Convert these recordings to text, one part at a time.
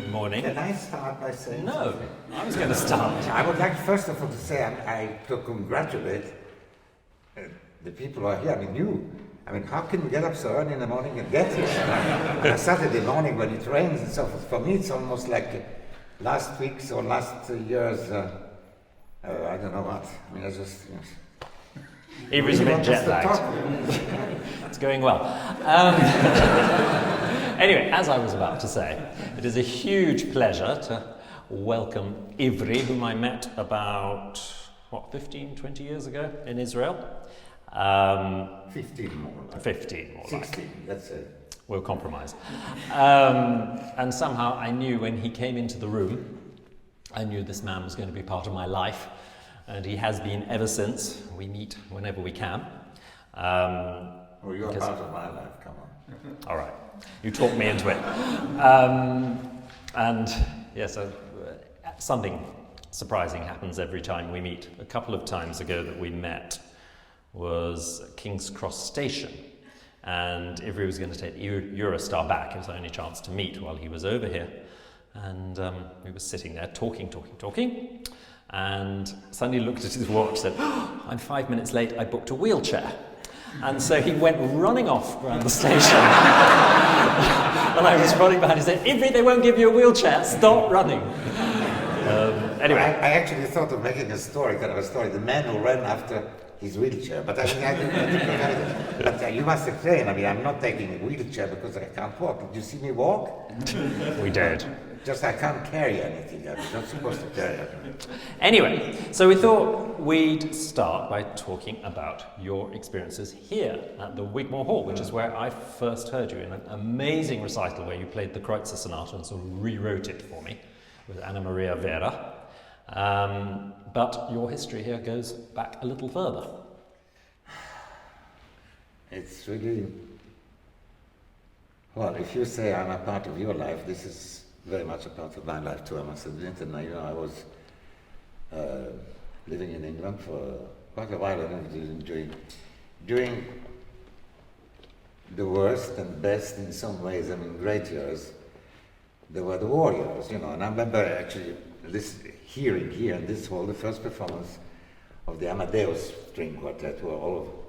Good morning. Can I start by saying No, something? I was going to start. I would like first of all to say to congratulate the people who are here. I mean, you. I mean, how can you get up so early in the morning and get here? On a Saturday morning when it rains and so forth. For me, it's almost like last week's or last year's, I don't know what. I mean, I just... Ivry's a bit jet lagged. It's going well. Anyway, as I was about to say, it is a huge pleasure to welcome Ivry, whom I met about, 15, 20 years ago in Israel. 15 more. 15 more. 16, let's say. We'll compromise. And somehow I knew when he came into the room, I knew this man was going to be part of my life. And he has been ever since. We meet whenever we can. Well, you're part of my life, come on. All right. You talked me into it. And yes, something surprising happens every time we meet. A couple of times ago that we met was at King's Cross Station. And Ivry was going to take Eurostar back. It was the only chance to meet while he was over here. And we were sitting there talking. And suddenly looked at his watch and said, oh, I'm 5 minutes late, I booked a wheelchair. And so he went running off around the station. And I was running behind. He said, Ivry, they won't give you a wheelchair, stop running. Anyway. I actually thought of making a story, kind of a story, the man who ran after his wheelchair. But I didn't. But you must explain, I mean, I'm not taking a wheelchair because I can't walk. Did you see me walk? We did. Just I can't carry anything. I'm not supposed to carry anything. Anyway, so we thought we'd start by talking about your experiences here at the Wigmore Hall, which is where I first heard you in an amazing recital where you played the Kreutzer Sonata and sort of rewrote it for me with Anna Maria Vera. But your history here goes back a little further. It's really... Well, if you say I'm a part of your life, this is very much a part of my life too, I must admit. And I was living in England for quite a while, and I was during the worst and best in some ways, I mean great years, there were the war years, and I remember actually hearing here in this hall the first performance of the Amadeus string quartet, who are all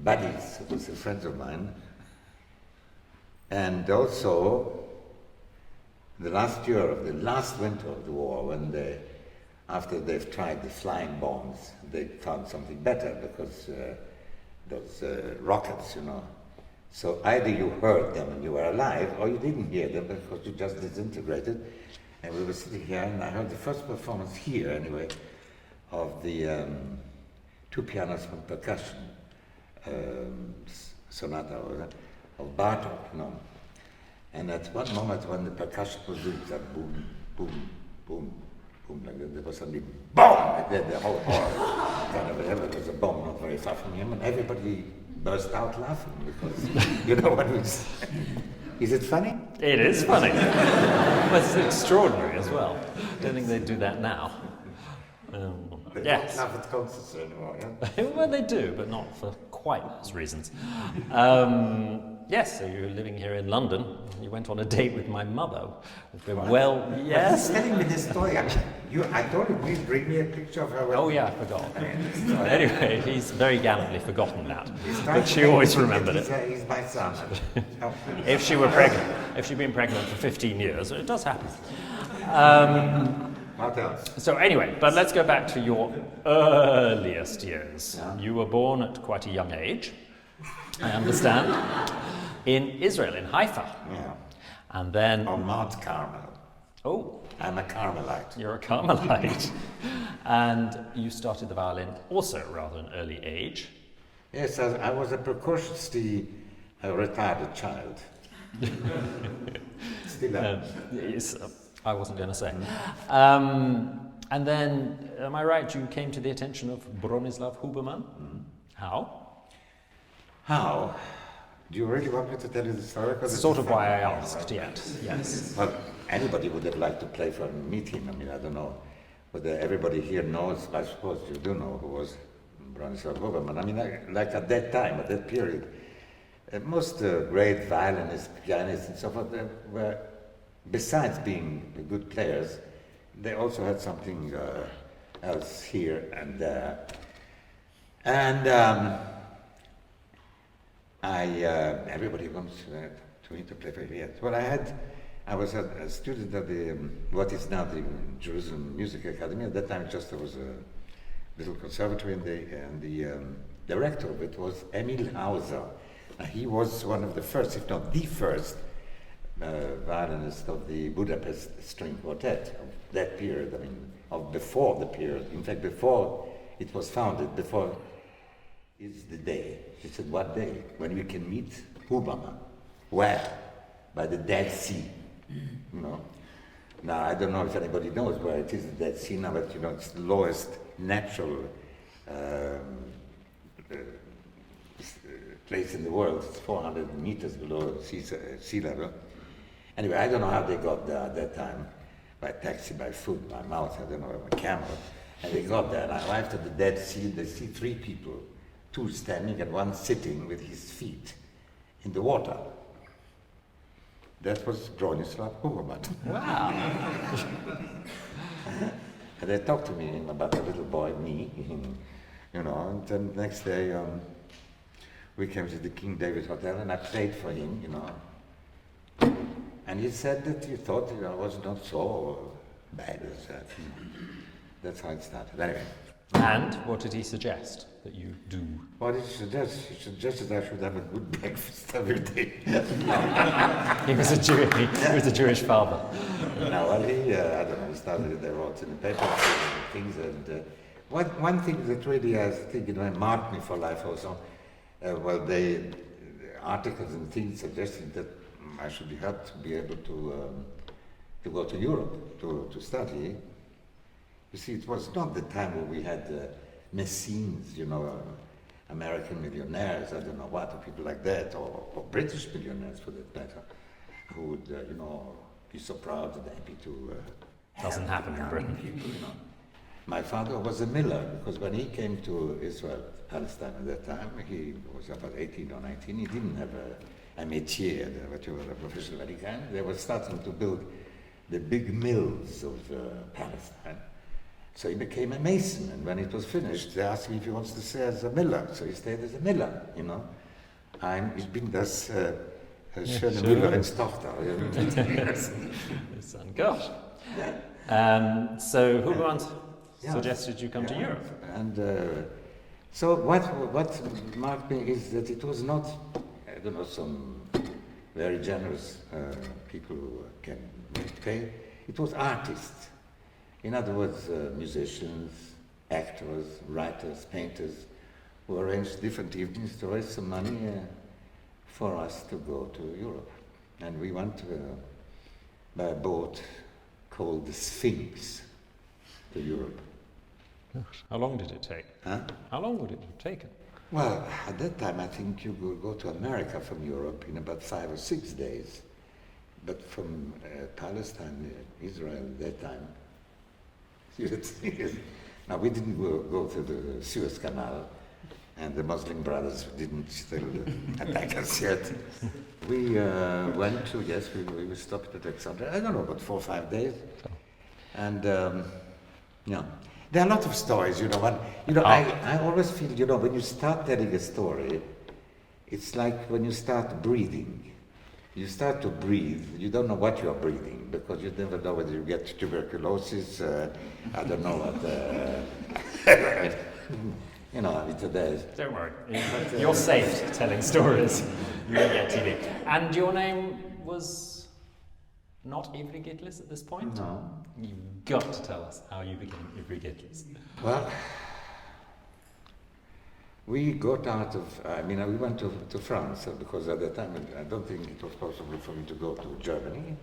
buddies, it was friends of mine, and also the last year of the last winter of the war, when after they've tried the flying bombs, they found something better because those rockets, So either you heard them and you were alive, or you didn't hear them because you just disintegrated. And we were sitting here, and I heard the first performance here, anyway, of the two pianos from percussion sonata of Bartok, And at one moment when the percussion was doing that boom, boom, boom, boom, like that, there was suddenly boom! And then the whole hall kind of whatever, there was a bomb not very far from him, and everybody burst out laughing because you know what we say. Is it funny? It is funny. But it's extraordinary as well. Don't think they'd do that now. They Yes. don't laugh at concerts anymore, yeah? Well, they do, but not for quite those reasons. Yes, so you were living here in London. You went on a date with my mother. Yes. He's telling me this story. I told him, please bring me a picture of her. Oh yeah, I forgot. Anyway, he's very gallantly forgotten that. But she always remembered it. He's my son. If she were pregnant, if she'd been pregnant for 15 years, it does happen. What else? So anyway, but let's go back to your earliest years. Yeah. You were born at quite a young age, I understand, in Israel, in Haifa. Yeah. And then... On Mount Carmel. Oh. I'm a Carmelite. You're a Carmelite. And you started the violin also at rather an early age. Yes, I was a precociously retarded child. Still am. Yes, I wasn't going to say. And then, am I right, you came to the attention of Bronislaw Huberman? Mm-hmm. How? Do you really want me to tell you the story? That's sort of why I asked, yes. Well, anybody would have liked to play for him, meet him. I mean, I don't know whether everybody here knows, I suppose you do know who was Bronislaw Huberman. I mean, like at that time, at that period, most great violinists, pianists and so forth were besides being good players, they also had something else here and there. And everybody wants to interplay for years. Well, I was a student at the what is now the Jerusalem Music Academy. At that time, just there was a little conservatory, and the director of it was Emil Hauser. He was one of the first, if not the first, violinist of the Budapest String Quartet of that period. I mean, of before the period. In fact, before it was founded, before is the day. He said, "What day? When we can meet Huberman. Where? By the Dead Sea." You know. Now I don't know if anybody knows where it is, the Dead Sea now, but you know it's the lowest natural place in the world. It's 400 meters below sea level. Anyway, I don't know how they got there at that time, by taxi, by foot, by mouth, I don't know, by camel. And they got there, and I arrived at the Dead Sea. They see three people, two standing and one sitting with his feet in the water. That was Bronislaw Huberman. Wow. And they talked to me about a little boy, me, you know, and then the next day we came to the King David Hotel and I played for him, you know. And he said that he thought I was not so bad as that. That's how it started. Anyway. And what did he suggest that you do? What he suggested I should have a good breakfast every day. He was a Jewish father. No, well, I don't know, he started, they wrote in the paper things, and one thing that really, I think, you know, marked me for life also, the articles and things suggested that I should be helped to be able to go to Europe to study. You see, it was not the time where we had Messines, you know, American millionaires, I don't know what, or people like that, or British millionaires for that matter, who would, you know, be so proud and happy to Doesn't happen in Britain. People, you know. My father was a miller, because when he came to Israel, Palestine at that time, he was about 18 or 19, he didn't have a métier, whatever, a profession of any kind. They were starting to build the big mills of Palestine. So he became a mason, and when it was finished, they asked him if he wants to stay as a miller. So he stayed as a miller, you know. Ich bin das schöne Müllerins Tochter. His son, gosh. So Huberman suggested you come to Europe. And so what marked me is that it was not, I don't know, some very generous people who can pay. It was artists. In other words, musicians, actors, writers, painters, who arranged different evenings to raise some money for us to go to Europe. And we went by a boat called the Sphinx to Europe. How long did it take? Huh? How long would it have taken? Well, at that time, I think you could go to America from Europe in about 5 or 6 days. But from Palestine, Israel at that time, now we didn't go to the Suez Canal, and the Muslim brothers didn't still attack us yet. We went to, we stopped at Alexandria, I don't know, about 4 or 5 days. And there are a lot of stories, you know. I always feel, you know, when you start telling a story, it's like when you start breathing. You start to breathe, you don't know what you are breathing, because you never know whether you get tuberculosis, I don't know what, you know, it's a day. Don't worry, you're safe telling stories. You won't get TV. And your name was not Ivry Gitlis at this point? No. You've got to tell us how you became Ivry Gitlis. Well, we got out of, we went to France, because at that time I don't think it was possible for me to go to Germany,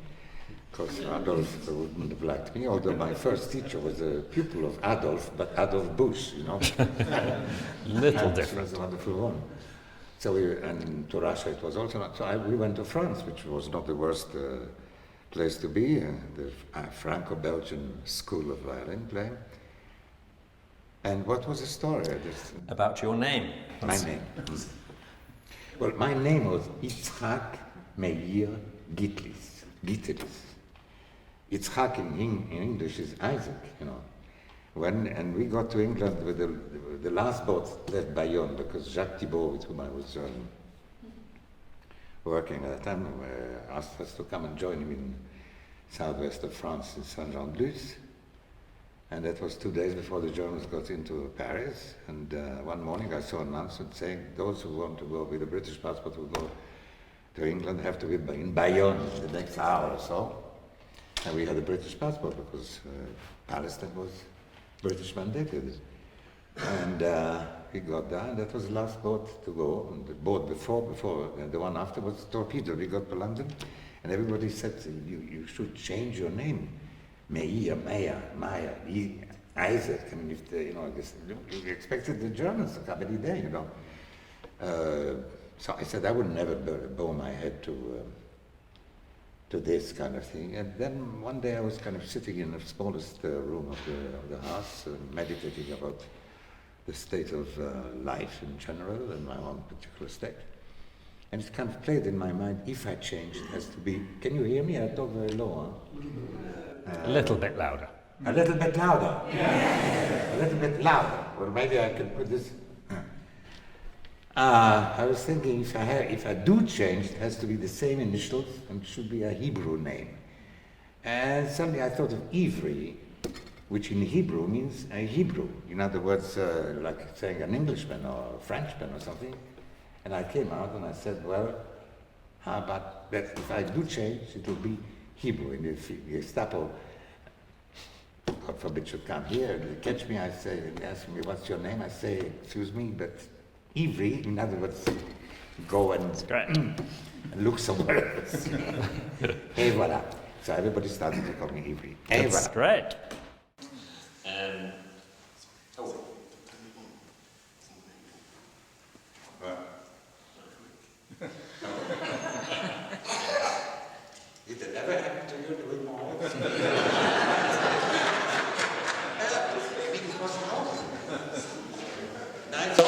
because Adolf wouldn't have liked me, although my first teacher was a pupil of Adolf, but Adolf Busch, you know. Little different. She was a wonderful woman. So and to Russia it was also not, so we went to France, which was not the worst place to be, the Franco-Belgian School of Violin playing. And what was the story? About your name. My name. Well, my name was Yitzhak Meir Gitlis. Yitzhak in English is Isaac, you know. And we got to England with the last boat left Bayonne, because Jacques Thibault, with whom I was working at the time, asked us to come and join him in southwest of France in Saint-Jean-de-Luz. And that was 2 days before the Germans got into Paris. And one morning I saw an announcement saying those who want to go with a British passport who go to England have to be in Bayonne the next hour or so. And we had a British passport because Palestine was British mandated. And we got there, and that was the last boat to go. And the boat before the one after was Torpedo. We got to London, and everybody said, you should change your name. Meir, Maya, Isaac. I mean, if you expected the Germans to come any day, you know. So I said I would never bow my head to this kind of thing. And then one day I was kind of sitting in the smallest room of the house, meditating about the state of life in general and my own particular state. And it kind of played in my mind, if I change, it has to be... Can you hear me? I talk very low, huh? A little bit louder. A little bit louder. A little bit louder. Or maybe I can put this... I was thinking if I do change, it has to be the same initials and it should be a Hebrew name. And suddenly I thought of Ivry, which in Hebrew means a Hebrew. In other words, like saying an Englishman or a Frenchman or something. And I came out and I said, well, how about that if I do change, it will be Hebrew. And if the Gestapo, God forbid, should come here and catch me, I say, and ask me, what's your name? I say, excuse me, but Ivry, in other words, go and look somewhere else. Et voilà. So everybody started to call me Ivry. That's voilà. great. Did it ever happen to you to Wigmore? It wasn't awesome. Nice.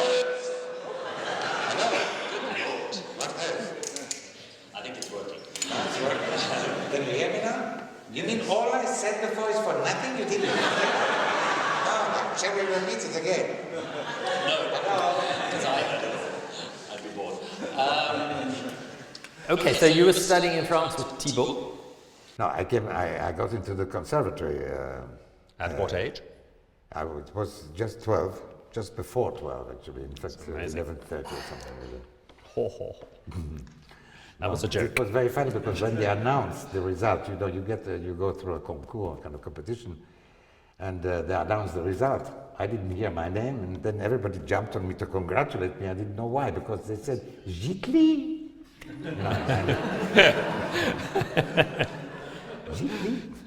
I think it's working. It's working. Can you hear me now? You mean all I said before is for nothing? You didn't? No, shall we repeat it again? No, because I heard it. I'd be bored. Okay, so you were studying in France with Thibault. No, I got into the conservatory. At what age? I was just 12, just before 12 actually, in fact 11:30 or something like that. Ho, ho. That was a joke. It was very funny because when they announced the result, you know, you go through a concours, kind of competition, and they announced the result. I didn't hear my name, and then everybody jumped on me to congratulate me. I didn't know why, because they said, Gitlis.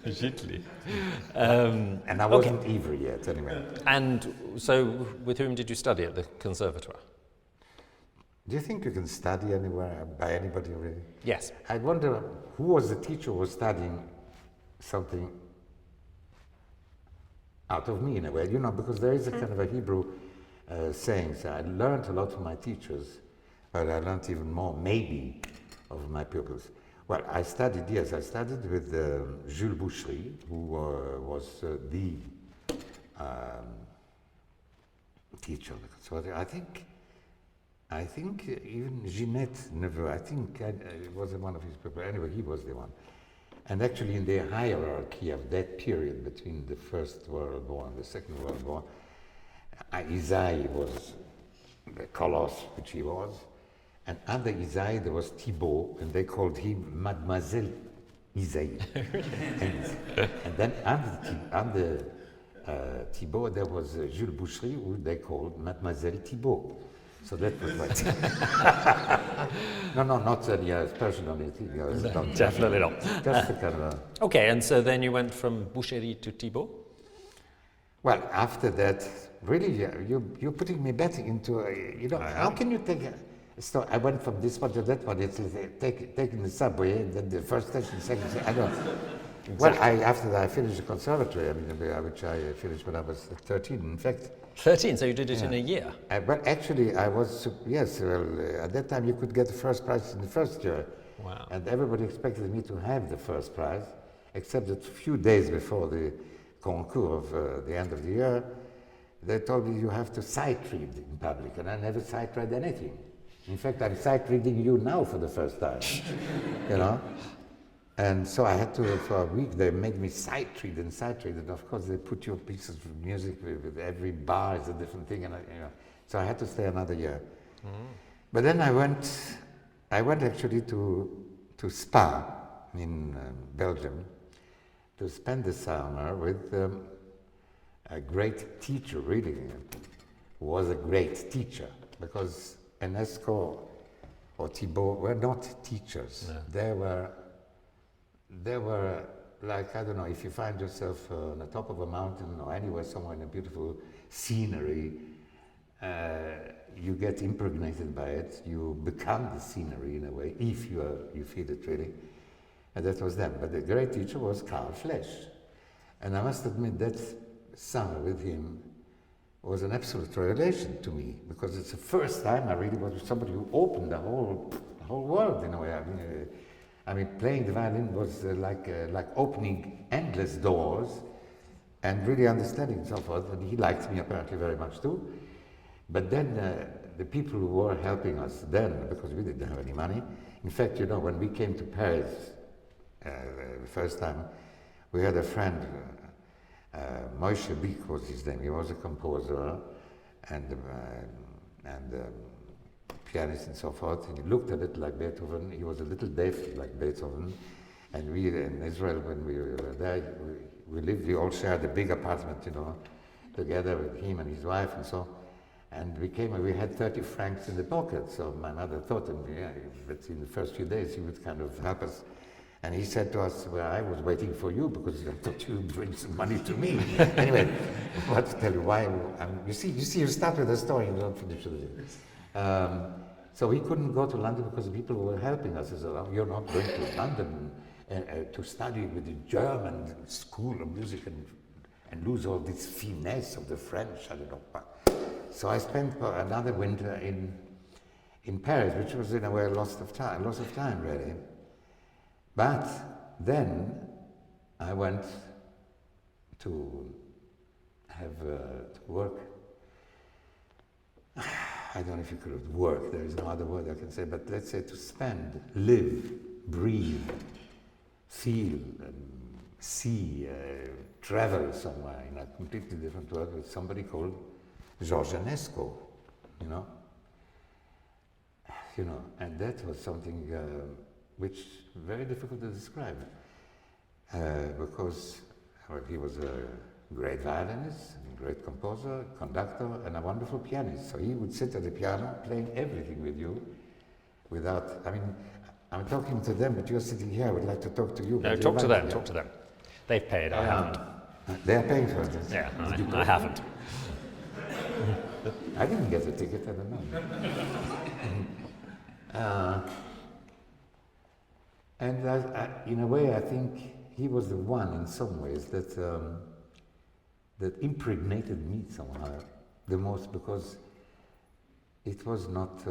Gitlis. And I wasn't Ivry yet, anyway. And so, with whom did you study at the conservatoire? Do you think you can study anywhere by anybody really? Yes. I wonder who was the teacher who was studying something out of me in a way, you know, because there is a kind of a Hebrew saying, so I learned a lot from my teachers, but I learned even more, maybe, of my pupils. Well, I studied with Jules Boucherie, who was the teacher of the conservatory. I think even Ginette Neveu, it was one of his people. Anyway, he was the one. And actually in the hierarchy of that period between the First World War and the Second World War, Isaïe was the Colosse, which he was. And under Isaïe there was Thibault, and they called him Mademoiselle Isaïe. and then under Thibault there was Jules Boucherie, who they called Mademoiselle Thibault. So that was like... no, not any personality. Definitely not. Just a kind of a... Okay, and so then you went from Boucherie to Thibault? Well, after that, really, you're putting me back into, how can you take... So I went from this one to that one. It's like taking the subway, and then the first station, second station. I don't. Exactly. Well, after that, I finished the conservatory. Which I finished when I was 13. In fact. 13. So you did it in a year. But actually, I was at that time you could get the first prize in the first year. Wow. And everybody expected me to have the first prize, except that a few days before the concours of the end of the year, they told me you have to sight read in public, and I never sight read anything. In fact, I'm sight reading you now for the first time, you know. And so I had to, for a week, they made me sight read, and of course they put your pieces of music with every bar is a different thing, and so I had to stay another year. But then I went actually to Spa in Belgium to spend the summer with a great teacher, really, who was a great teacher, because UNESCO or Thibault were not teachers. No. They were like, I don't know, if you find yourself on the top of a mountain or anywhere somewhere in a beautiful scenery, you get impregnated by it, you become the scenery in a way, if you feel it really. And that was them. But the great teacher was Karl Flesch. And I must admit that summer with him was an absolute revelation to me, because it's the first time I really was with somebody who opened the whole world in a way. I mean, playing the violin was like opening endless doors and really understanding and so forth. And he liked me apparently very much too. But then the people who were helping us then, because we didn't have any money, in fact, you know, when we came to Paris the first time, we had a friend, Moishe Bick was his name. He was a composer and pianist and so forth. And he looked a bit like Beethoven. He was a little deaf like Beethoven. And we in Israel, when we were there, we all shared a big apartment, you know, together with him and his wife and so. And we had 30 francs in the pocket. So my mother thought, that in the first few days he would kind of help us. And he said to us, well, I was waiting for you because I thought you'd bring some money to me. Anyway, what to tell you why? You see, you start with a story and you don't finish with it. So we couldn't go to London because the people who were helping us said, oh, you're not going to London to study with the German school of music and lose all this finesse of the French. I don't know. So I spent another winter in Paris, which was in a way a loss of time really. But then I went to have to work. I don't know if you could have work, there is no other word I can say, but let's say to spend, live, breathe, feel, see, travel somewhere in a completely different world with somebody called Georges UNESCO, you know, and that was something which very difficult to describe, because he was a great violinist, a great composer, conductor, and a wonderful pianist. So he would sit at the piano playing everything with you without, I mean, I'm talking to them, but you're sitting here, I would like to talk to you. No, talk to them. They've paid, I haven't. They're paying for it. Yeah, I haven't. I didn't get a ticket, I don't know. And in a way, I think he was the one, in some ways, that impregnated me somehow the most, because it was not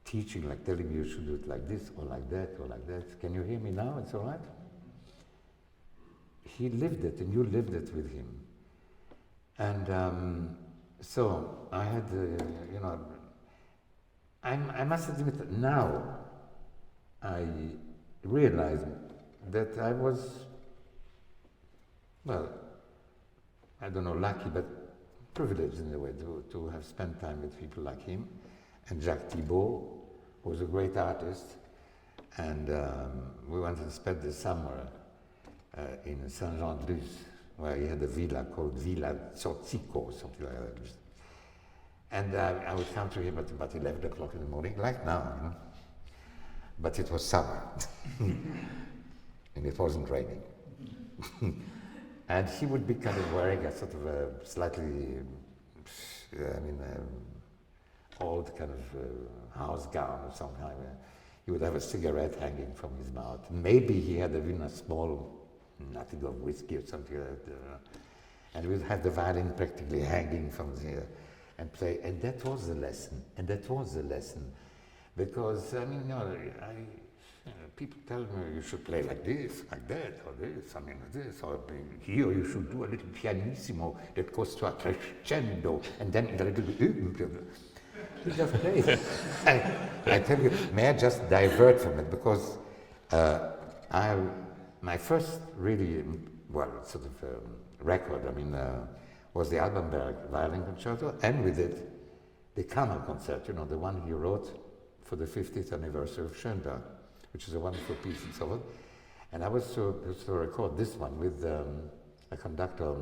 teaching, like telling you should do it like this or like that or like that. Can you hear me now? It's all right? He lived it, and you lived it with him. And so I had, I must admit that now I realized that I was, well, I don't know, lucky, but privileged in a way to have spent time with people like him. And Jacques Thibault was a great artist, and we went and spent the summer in Saint-Jean-de-Luz, where he had a villa called Villa Zozico, something like that. And I would come to him at about 11 o'clock in the morning, like now, you know? But it was summer, and it wasn't raining. And he would be kind of wearing a sort of a slightly, old kind of house gown of some kind. He would have a cigarette hanging from his mouth. Maybe he had even a small, nothing of whiskey or something like that. And we would have the violin practically hanging from there and play. And that was the lesson. Because, people tell me you should play like this, like that, or this, I mean this, or here you should do a little pianissimo that goes to a crescendo, and then a little bit. He just plays. I tell you, may I just divert from it, because my first really, well, sort of record, I mean, was the Albenberg violin concerto, and with it, the Kammer concert, you know, the one he wrote for the 50th anniversary of Schönberg, which is a wonderful piece and so on. And I was to record this one with a conductor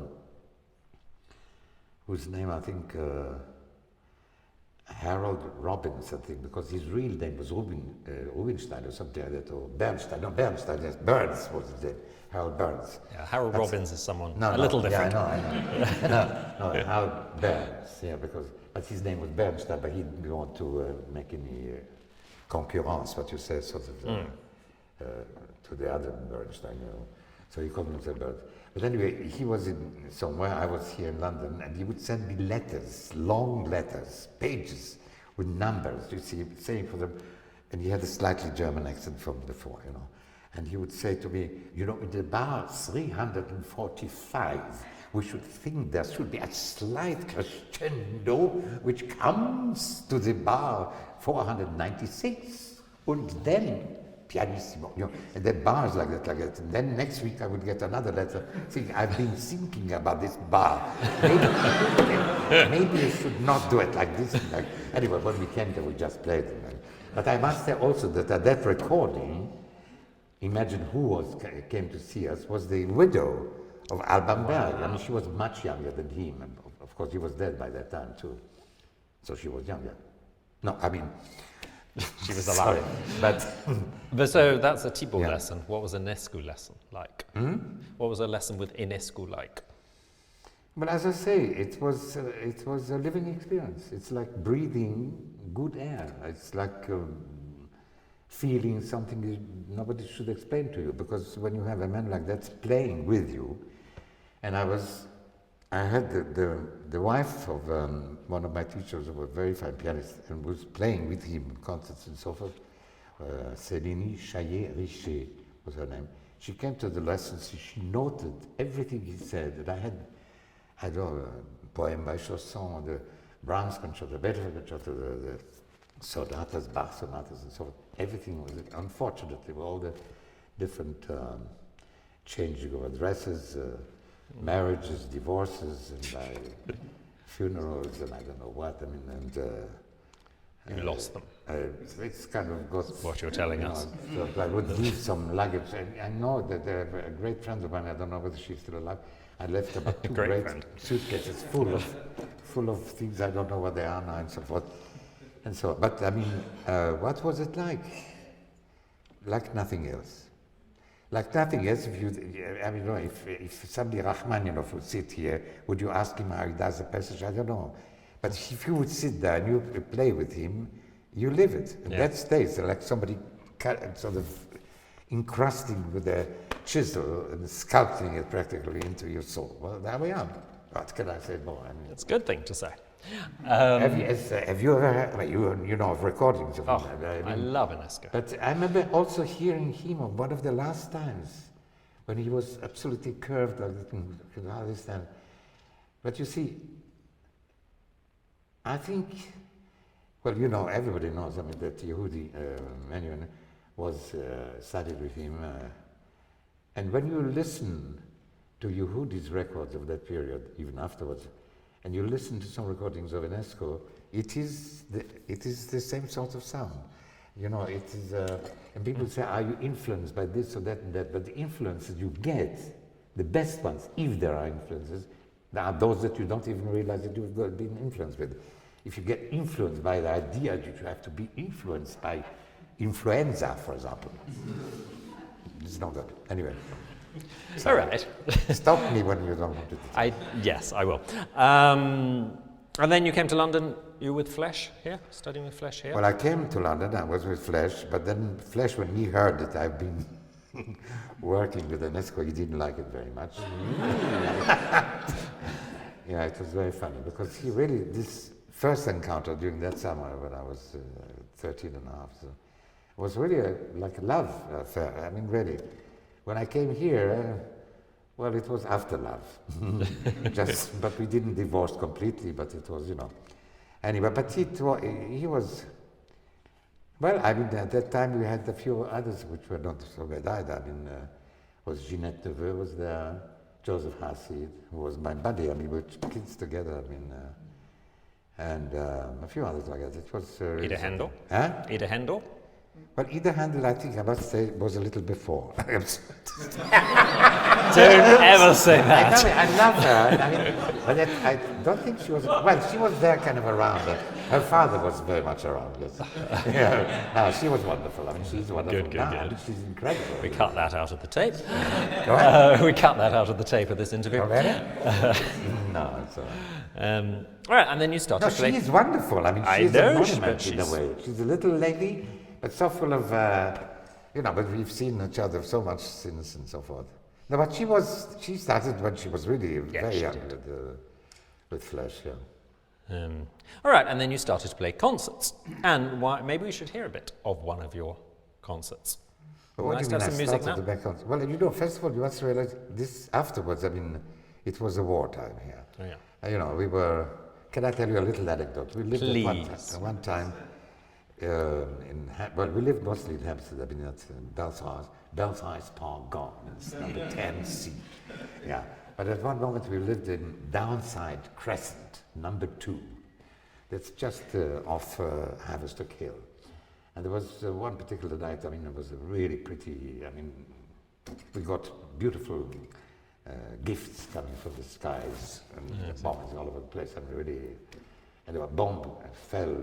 whose name I think Harold Robbins, I think, because his real name was Rubinstein or something like that, or Bernstein. No, Bernstein, yes, Burns was his name, Harold Burns. Yeah, Harold Robbins is someone a little different. Yeah, I know. No, Harold Burns, yeah, but his name was Bernstein, but he didn't want to make any concurrence, what you say, sort of, to the other Bernstein, you know. So he called himself Burns. But anyway, he was in somewhere, I was here in London, and he would send me letters, long letters, pages with numbers, you see, saying for them, and he had a slightly German accent from before, you know. And he would say to me, you know, in the bar 345, we should think there should be a slight crescendo which comes to the bar 496, and then pianissimo, you know, and then bars like that. And then next week I would get another letter saying, I've been thinking about this bar. Maybe you should not do it like this. Like, anyway, when we came there, we just played it. But I must say also that at that recording, imagine who came to see us, was the widow of Alban Berg. I mean, she was much younger than him. And of course, he was dead by that time, too. So she was younger. No, I mean, she was alive. But so that's a Thibault lesson. What was a UNESCO lesson like? What was a lesson with UNESCO like? Well, as I say, it was a living experience. It's like breathing good air. It's like feeling something nobody should explain to you, because when you have a man like that playing with you, and I had the wife of one of my teachers, who was a very fine pianist, and was playing with him concerts and so forth. Céline Chaillet-Richer was her name. She came to the lessons, she noted everything he said, and I had a poem by Chausson, the Brahms concerto, the Beethoven concerto, the sonatas, Bach sonatas, and so forth. Everything was, unfortunately, all the different changing of addresses, marriages, divorces, and funerals, and I don't know what. I mean, and you lost them. It's kind of got what you're telling us. So I would leave some luggage. I know that a great friend of mine, I don't know whether she's still alive, I left about two great suitcases full of things. I don't know what they are now and so forth. And so, but I mean, what was it like? Like nothing else. Like nothing else. If if somebody Rachmaninoff would sit here, would you ask him how he does the passage? I don't know. But if you would sit there and you play with him, you live it. And that stays. Like somebody sort of encrusting with a chisel and sculpting it practically into your soul. Well, there we are. What can I say more? I mean, it's a good thing to say. Have you ever heard, you know of recordings of him? I love UNESCO. But I remember also hearing him of one of the last times when he was absolutely curved like this time. But you see, I think, well, you know, everybody knows, I mean, that Yehudi Menuhin was studied with him. And when you listen to Yehudi's records of that period, even afterwards, and you listen to some recordings of UNESCO, it is the same sort of sound. You know, it is, and people say, are you influenced by this or that and that? But the influences you get, the best ones, if there are influences, there are those that you don't even realize that you've been influenced with. If you get influenced by the idea that you have to be influenced by influenza, for example, it's not good. Anyway. All right. Stop me when you don't want to. Yes, I will. And then you came to London. You with Flesch here, studying with Flesch here? Well, I came to London. I was with Flesch, but then Flesch, when he heard that I've been working with UNESCO, he didn't like it very much. Yeah, it was very funny because he really, this first encounter during that summer when I was 13 and a half, so It was really like a love affair. I mean, really. When I came here, well, it was after love. But we didn't divorce completely, but it was, Anyway, but he was, well, I mean, at that time we had a few others which were not so bad either. I mean, was Ginette Neveu was there, Joseph Hassid, who was my buddy. I mean, we were kids together. I mean, and a few others like that. It was Ida Handel? Huh? Ida Handel? Well, Ida Handel, I think I must say, was a little before. Don't ever say that. I love her. I mean, but I don't think she was. Well, she was there kind of around. Her father was very much around. Yes. No, she was wonderful. I mean, she's wonderful. Good. I mean, she's incredible. We cut that out of the tape. Go ahead. We cut that out of the tape of this interview. Already? No, it's all right. All right, and then you started No, playing. she is wonderful. I mean, I she's know, a monument in a she's- way. She's a little lady, but so full of, but we've seen each other so much since and so forth. No, but she started when she was really very she young did. with Flesh, yeah. All right, and then you started to play concerts. And maybe we should hear a bit of one of your concerts. But what Nice do you to mean have I some music started now? the back on? Well, first of all, you must realize this afterwards, I mean, it was a wartime here. Oh, yeah. We were, can I tell you a little anecdote? We lived Please. at one time we lived mostly in Hampstead, I mean, at Belsize Park Gardens, number 10C. Yeah. But at one moment we lived in Downside Crescent, number 2. That's just off Haverstock Hill. And there was one particular night, I mean, it was a really pretty, I mean, we got beautiful gifts coming from the skies and bombs all over the place, and and a bomb fell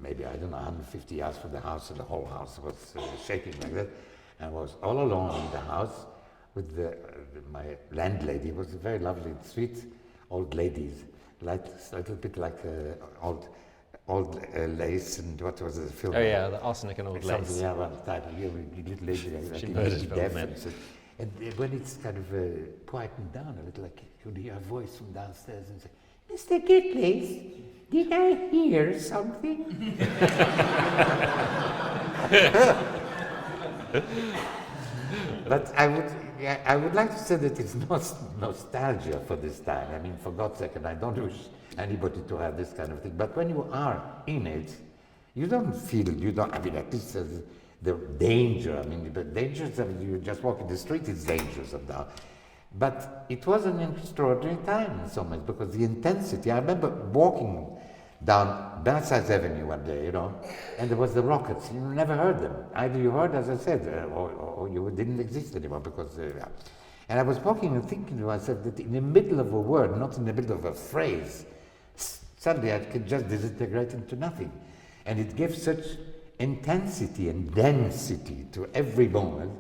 maybe, I don't know, 150 yards from the house, and the whole house was shaking like that. And I was all alone in the house with my landlady. Was a very lovely, sweet old ladies, like a little bit like old Lace, and what was the film? Oh yeah, the Arsenic and Old Something, Lace. yeah, one title, yeah, little lady like She a murdered lady film deaf, men. and when it's kind of quietened down a little, like you'd hear a voice from downstairs and say, "Mr. Gitlis, did I hear something?" But I would like to say that it's not nostalgia for this time. I mean, for God's sake, and I don't wish anybody to have this kind of thing. But when you are in it, you don't feel, I mean, at least the danger. I mean, the dangers, I mean, you just walk in the street, it's dangerous and now. But it was an extraordinary time in some ways, because the intensity, I remember walking down Belsize Avenue one day, and there was the Rockets. You never heard them. Either you heard, as I said, or you didn't exist anymore, because, And I was walking and thinking to myself that in the middle of a word, not in the middle of a phrase, suddenly I could just disintegrate into nothing. And it gives such intensity and density to every moment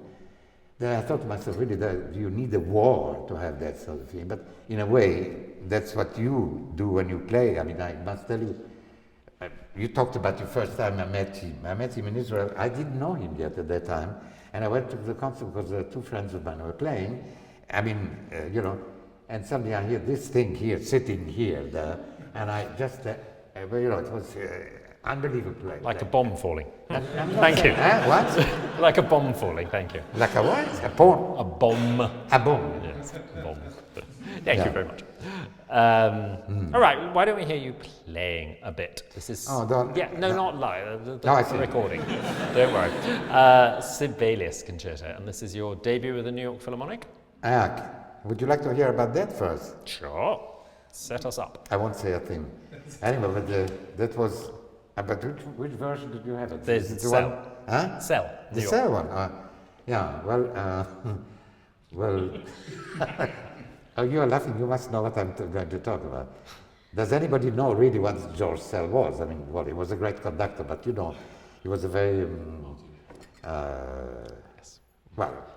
that I thought to myself, really, you need a war to have that sort of thing. But in a way, that's what you do when you play. I mean, I must tell you, you talked about the first time I met him. I met him in Israel. I didn't know him yet at that time. And I went to the concert because two friends of mine were playing. I mean, and suddenly I hear this thing here, sitting here, and I just, it was unbelievable. Like a bomb falling. Thank you. What? Like a bomb falling, thank you. Like a what? A bomb? A bomb. A bomb. Yes, a bomb. Thank you very much. All right, why don't we hear you playing a bit? This is... not live, the recording. Don't worry. Sibelius Concerto, and this is your debut with the New York Philharmonic? Would you like to hear about that first? Sure. Set us up. I won't say a thing. Anyway, but that was... but which version did you have it? There's the Cell. one? Huh? Cell. The Cell one? Yeah, well... Oh, you are laughing. You must know what I'm going to talk about. Does anybody know really what George Sell was? I mean, well, he was a great conductor, but he was a very...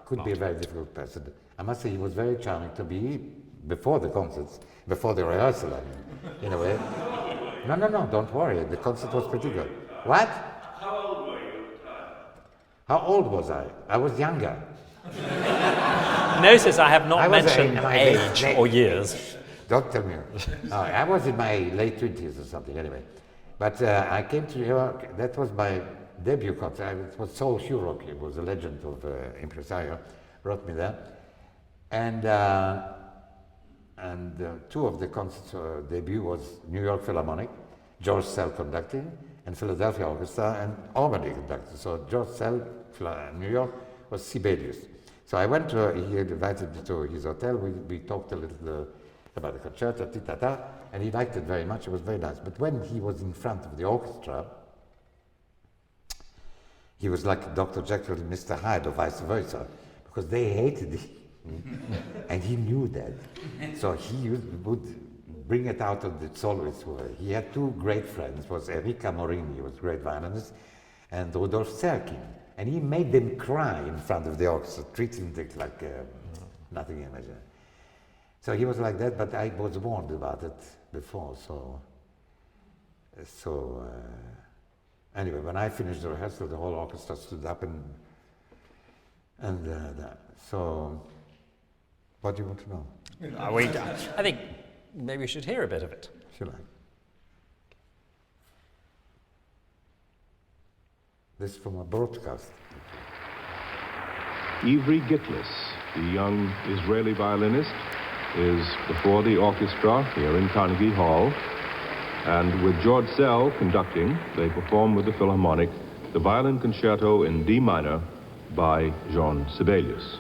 could be a very difficult person. I must say he was very charming to be before the concerts, before the rehearsal, I mean, in a way. No, don't worry. The concert was pretty good. What? How old were you at the time? How old was I? I was younger. Notice I have not mentioned in my age or years. Don't tell me. No, I was in my late 20s or something, anyway. But I came to New York. That was my debut concert. It was Saul Hurok, he was a legend of impresario, wrote me that. And two of the concerts debut was New York Philharmonic, George Sell conducting, and Philadelphia Orchestra and Albany conducting. So George Sell, New York, was Sibelius. So I went to, he invited me to his hotel, we talked a little about the concerto, and he liked it very much, it was very nice. But when he was in front of the orchestra, he was like Dr. Jekyll and Mr. Hyde, or vice versa, because they hated him, and he knew that. So he would bring it out of the soloists. He had two great friends, was Enrica Morini, he was a great violinist, and Rudolf Serkin. And he made them cry in front of the orchestra, treating them like nothing imaginary. So he was like that, but I was warned about it before, so anyway, when I finished the rehearsal, the whole orchestra stood up and so, what do you want to know? I think maybe we should hear a bit of it. Should I? This is from a broadcast. Ivry Gitlis, the young Israeli violinist, is before the orchestra here in Carnegie Hall. And with George Sell conducting, they perform with the Philharmonic the violin concerto in D minor by Jean Sibelius.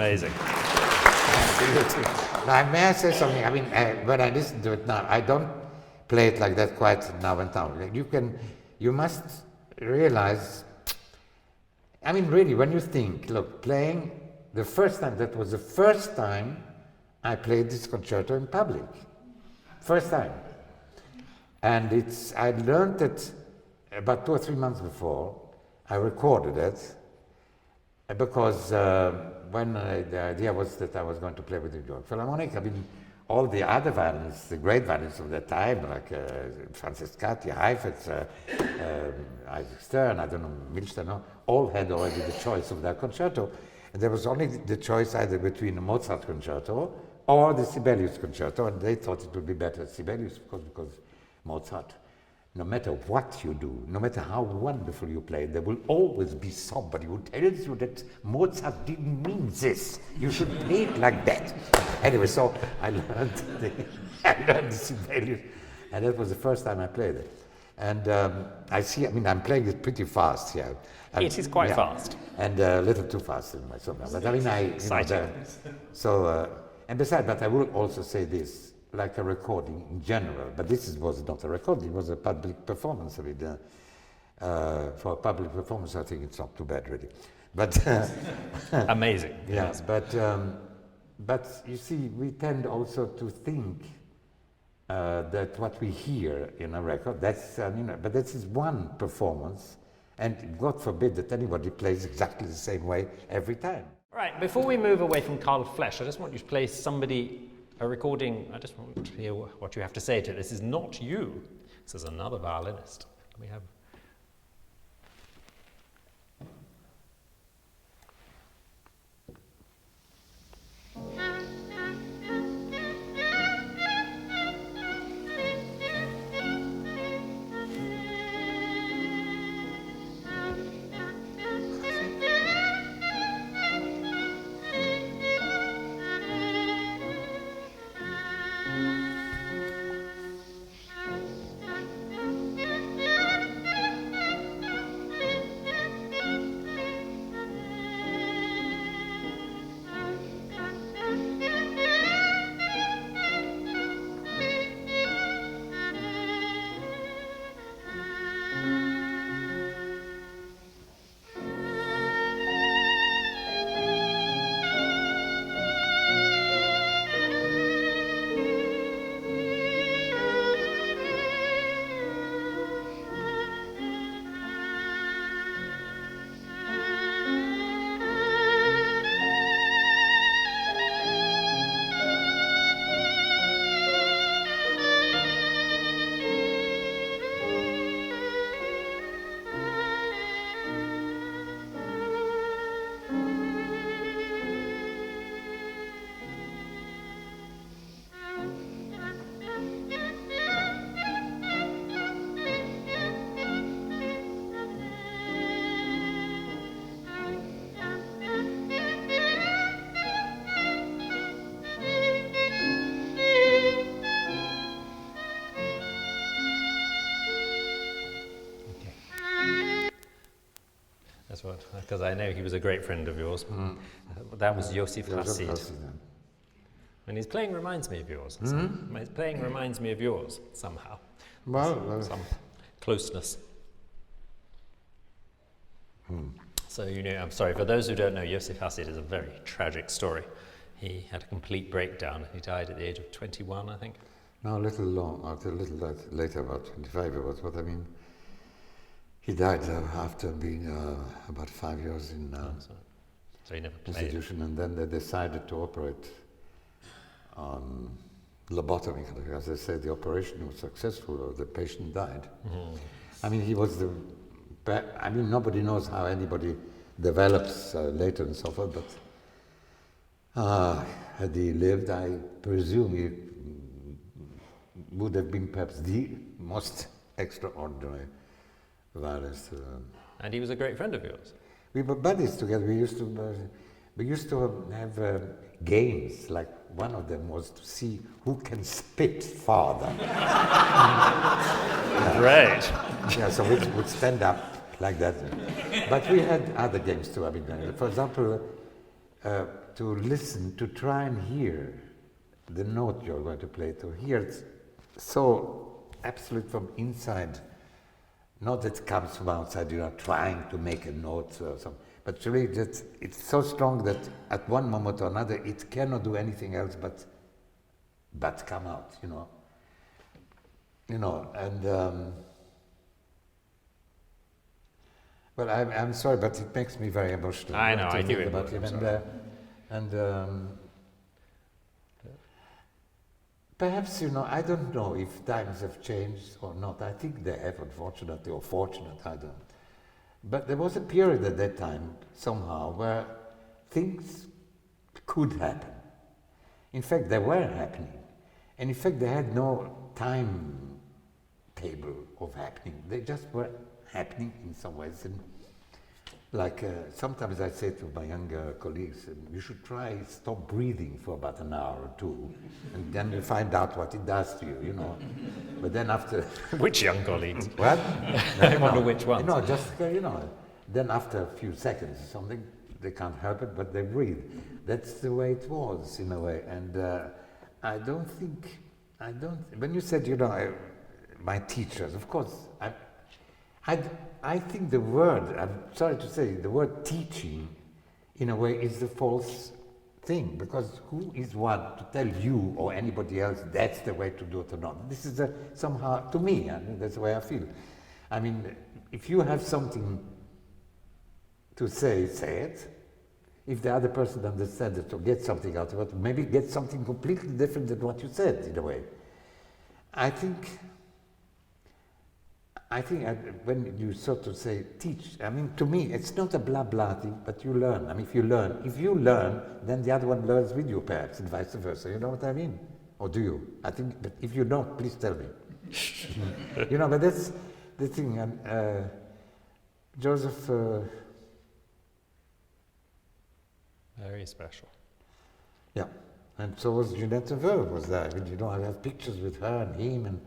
Amazing. Now, may I say something? I mean, when I listen to it now, I don't play it like that quite now and then. You must realize, I mean, really, when you think, look, playing the first time, that was the first time I played this concerto in public. First time. And I learned it about 2 or 3 months before. I recorded it because when the idea was that I was going to play with the New York Philharmonic, I mean, all the other violinists, the great violinists of that time, like Francis Catti, Heifetz, Isaac Stern, I don't know, Milstein, all had already the choice of their concerto. And there was only the choice either between the Mozart concerto or the Sibelius concerto, and they thought it would be better Sibelius because Mozart, no matter what you do, no matter how wonderful you play, there will always be somebody who tells you that Mozart didn't mean this. You should play it like that. Anyway, so I learned the Sibelius, And that was the first time I played it. And I'm playing it pretty fast here. It is quite fast. And a little too fast in my song. But and besides, but I will also say this, like a recording in general, but was not a recording, it was a public performance of it. For a public performance, I think it's not too bad, really. But amazing. Yeah, but you see, we tend also to think that what we hear in a record, but this is one performance, and God forbid that anybody plays exactly the same way every time. Right, before we move away from Carl Flesch, I just want you to play a recording. I just want to hear what you have to say to it. This is not you. This is another violinist. We have. Because I know he was a great friend of yours. That was Joseph Hasid. And his playing reminds me of yours. His playing reminds me of yours somehow. Well, some closeness. So, I'm sorry, for those who don't know, Joseph Hasid is a very tragic story. He had a complete breakdown. He died at the age of 21, I think. No, a little later, about 25 it was, but I mean, he died after being about 5 years in so he never played. Institution, and then they decided to operate on lobotomy. As I said, the operation was successful, the patient died. I mean, he was nobody knows how anybody develops later and so forth, but had he lived, I presume he would have been perhaps the most extraordinary violinist. And he was a great friend of yours. We were buddies together. We used to have games. Like one of them was to see who can spit farther. Great. Yeah, so we would stand up like that. But we had other games too. I mean, for example, to listen, to try and hear the note you're going to play, to hear it so absolute from inside. Not that it comes from outside, you're not trying to make a note or something, but really just, it's so strong that at one moment or another it cannot do anything else but come out, and well, I'm sorry, but it makes me very emotional. I know, I do think about him, perhaps, I don't know if times have changed or not. I think they have, unfortunately, or fortunate, I don't. But there was a period at that time, somehow, where things could happen. In fact, they were happening. And in fact, they had no time table of happening. They just were happening in some ways. And like sometimes I say to my younger colleagues, you should try stop breathing for about an hour or two, and then you find out what it does to you, you know. But then after... Which young colleagues? What? I wonder which ones. No, just, you know, then after a few seconds or something, they can't help it, but they breathe. That's the way it was, in a way. And when you said, you know, my teachers, of course, I think the word, I'm sorry to say, the word teaching, in a way, is the false thing, because who is one to tell you or anybody else that's the way to do it or not? This is somehow, to me, I mean, that's the way I feel. I mean, if you have something to say, say it. If the other person understands it or gets something out of it, maybe get something completely different than what you said, in a way. I think when you sort of say teach, I mean, to me, it's not a blah blah thing, but you learn. I mean, if you learn, then the other one learns with you, perhaps, and vice versa. You know what I mean? Or do you? I think, but if you don't, please tell me. You know, but that's the thing. And Joseph. Very special. Yeah, and so was Jeanette Verve was there. I mean, you know, I have pictures with her and him,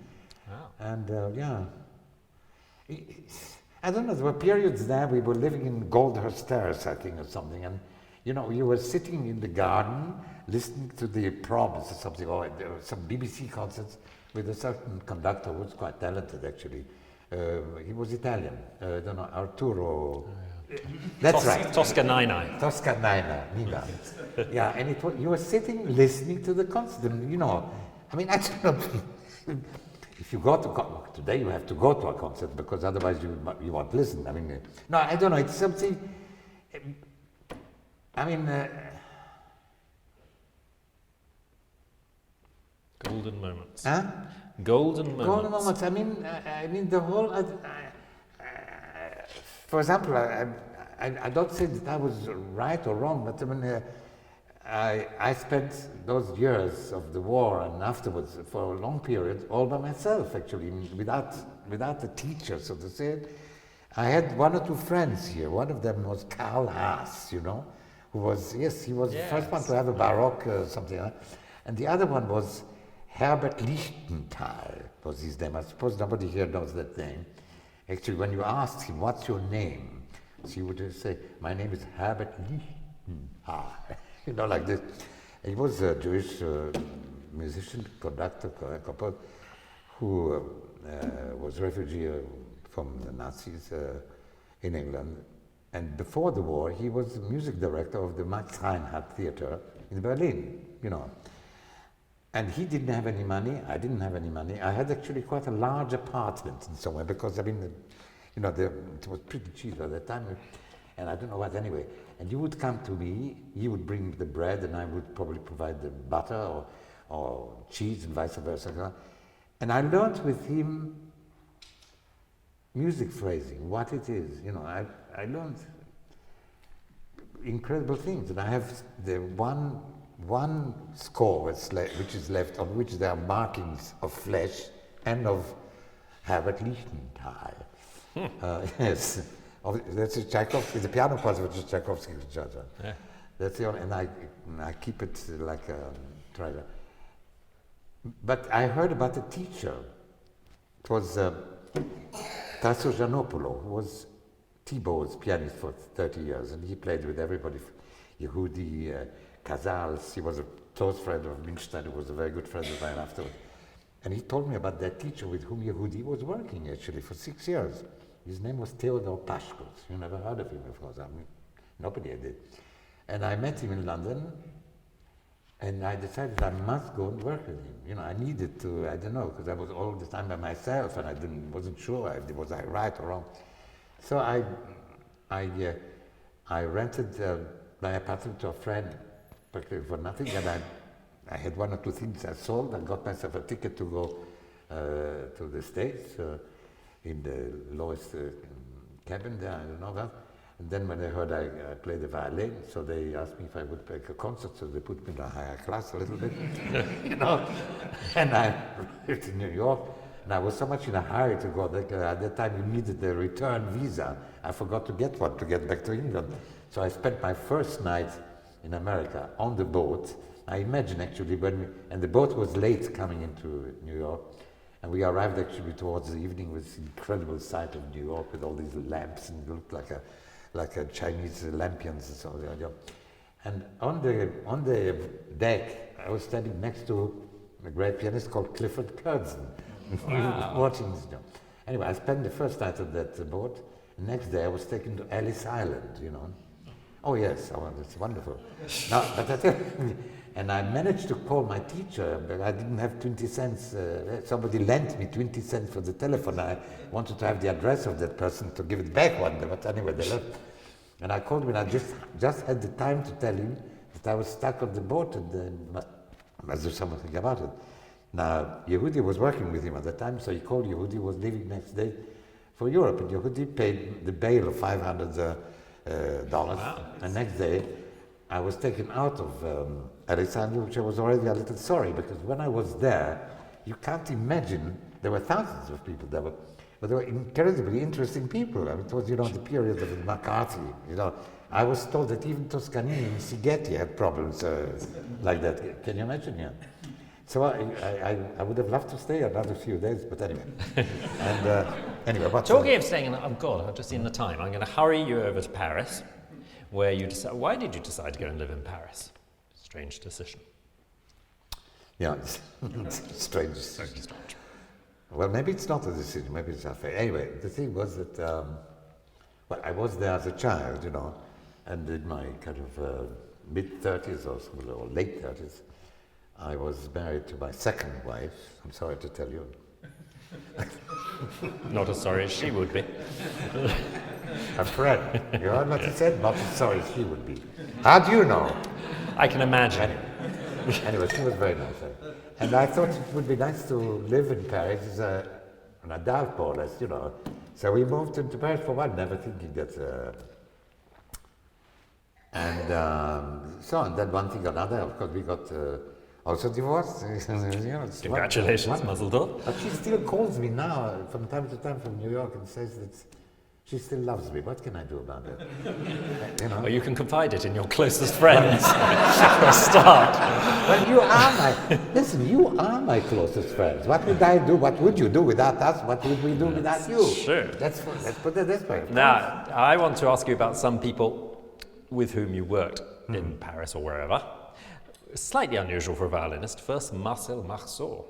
and yeah. I don't know. There were periods there we were living in Goldhurst Terrace, I think, or something, and you know, you were sitting in the garden listening to the probs or something, or there were some BBC concerts with a certain conductor who was quite talented, actually. He was Italian. I don't know, Arturo. That's right. Tosca Nina. Nina. Yeah, and you were sitting listening to the concert, and you know, I mean, I don't know. If you go to today, you have to go to a concert because otherwise you won't listen. I mean, no, I don't know. It's something. I mean, golden moments. Huh? Golden moments. Golden moments. I mean, the whole. For example, I don't say that I was right or wrong, but I mean, I spent those years of the war and afterwards for a long period all by myself, actually, without a teacher, so to say. I had one or two friends here. One of them was Karl Haas, you know, who was, he was the first one to have a Baroque something like that. And the other one was Herbert Lichtenthal, was his name. I suppose nobody here knows that name. Actually, when you asked him, what's your name? So he would say, my name is Herbert Lichtenthal. You know, like this. He was a Jewish musician, conductor, composer, who was a refugee from the Nazis in England. And before the war, he was the music director of the Max Reinhardt Theater in Berlin, you know. And he didn't have any money, I didn't have any money. I had actually quite a large apartment in somewhere because, I mean, you know, it was pretty cheap at that time. And I don't know what, anyway. And you would come to me, he would bring the bread and I would probably provide the butter or cheese and vice versa. And I learned with him music phrasing, what it is. You know, I learned incredible things. And I have the one score which is left, on which there are markings of flesh and of Herbert Lichtenthal. Yes. That's a Tchaikovsky, the piano part which is Tchaikovsky. Yeah. That's the only, and I keep it like a treasure. But I heard about a teacher. It was Tasso Giannopoulos, who was Thibaut's pianist for 30 years, and he played with everybody, Yehudi, Casals. He was a close friend of Milstein, who was a very good friend of mine afterwards. And he told me about that teacher with whom Yehudi was working actually for 6 years. His name was Theodor Pashkos. You never heard of him, of course. I mean, nobody did. And I met him in London, and I decided I must go and work with him. You know, I needed to, I don't know, because I was all the time by myself, and I wasn't sure was I right or wrong. So I rented my apartment to a friend, practically for nothing, and I had one or two things I sold. I got myself a ticket to go to the States in the lowest cabin there, I don't know that. And then when they heard I played the violin, so they asked me if I would make a concert, so they put me in a higher class a little bit, you know. And I lived in New York, And I was so much in a hurry to go that at that time you needed a return visa. I forgot to get one to get back to England. So I spent my first night in America on the boat. I imagine actually and the boat was late coming into New York. And we arrived actually towards the evening with this incredible sight of New York with all these lamps, and it looked like a Chinese lampions and so on. And on the deck, I was standing next to a great pianist called Clifford Curzon. Wow. Watching this job. Anyway, I spent the first night on that boat. The next day, I was taken to Ellis Island. Oh yes, it's wonderful. No, but I tell you, and I managed to call my teacher, but I didn't have 20 cents. Somebody lent me 20 cents for the telephone. I wanted to have the address of that person to give it back one day, but anyway, they left. And I called him, and I just had the time to tell him that I was stuck on the boat and must do something about it. Now, Yehudi was working with him at the time, so he called Yehudi, was leaving next day for Europe, and Yehudi paid the bail of $500. Wow. And next day, I was taken out of Alexandria, which I was already a little sorry, because when I was there, you can't imagine, there were thousands of people there, but they were incredibly interesting people. I mean, it was, the period of McCarthy, I was told that even Toscanini and Sigeti had problems like that. Can you imagine? Yeah. So I would have loved to stay another few days, but anyway. And anyway, what's Talking of staying, oh God, I've just seen the time. I'm going to hurry you over to Paris, where you decide. Why did you decide to go and live in Paris? Strange decision. Yeah, it's strange. Very strange. Well, maybe it's not a decision. Maybe it's unfair. Anyway, the thing was that I was there as a child, and in my kind of mid-30s or late 30s. I was married to my second wife. I'm sorry to tell you. Not as sorry as she would be. A friend. You heard what he said? Not as sorry as she would be. How do you know? I can imagine. Anyway, she was very nice. And I thought it would be nice to live in Paris as an adult, more or less, So we moved into Paris for a while, never thinking that... and then one thing or another, of course, we got... also divorced. Congratulations, Mazel Tov. But she still calls me now from time to time from New York and says that she still loves me. What can I do about it? Well, you can confide it in your closest friends for a start. Well, you are my closest friends. What would I do? What would you do without us? What would we do without you? Sure. Let's put it this way. Now, I want to ask you about some people with whom you worked in Paris or wherever. Slightly unusual for a violinist. First, Marcel Marceau.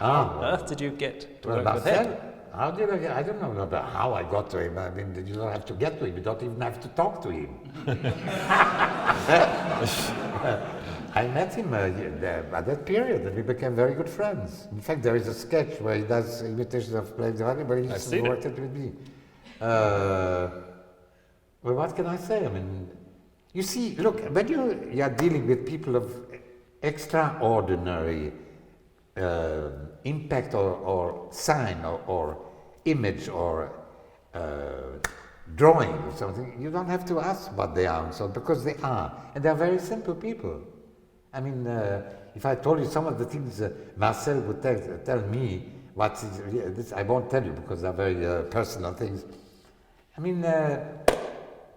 How on earth did you get to work with him? How did I get? I don't know about how I got to him. I mean, you don't have to get to him. You don't even have to talk to him. I met him at that period, and we became very good friends. In fact, there is a sketch where he does imitations of playing the violin, but he worked it with me. Well, what can I say? I mean, you see, look, when you are dealing with people of extraordinary impact or sign or image or drawing or something, you don't have to ask what they are, so because they are, and they are very simple people. I mean, if I told you some of the things Marcel would tell me, I won't tell you because they're very personal things. I mean,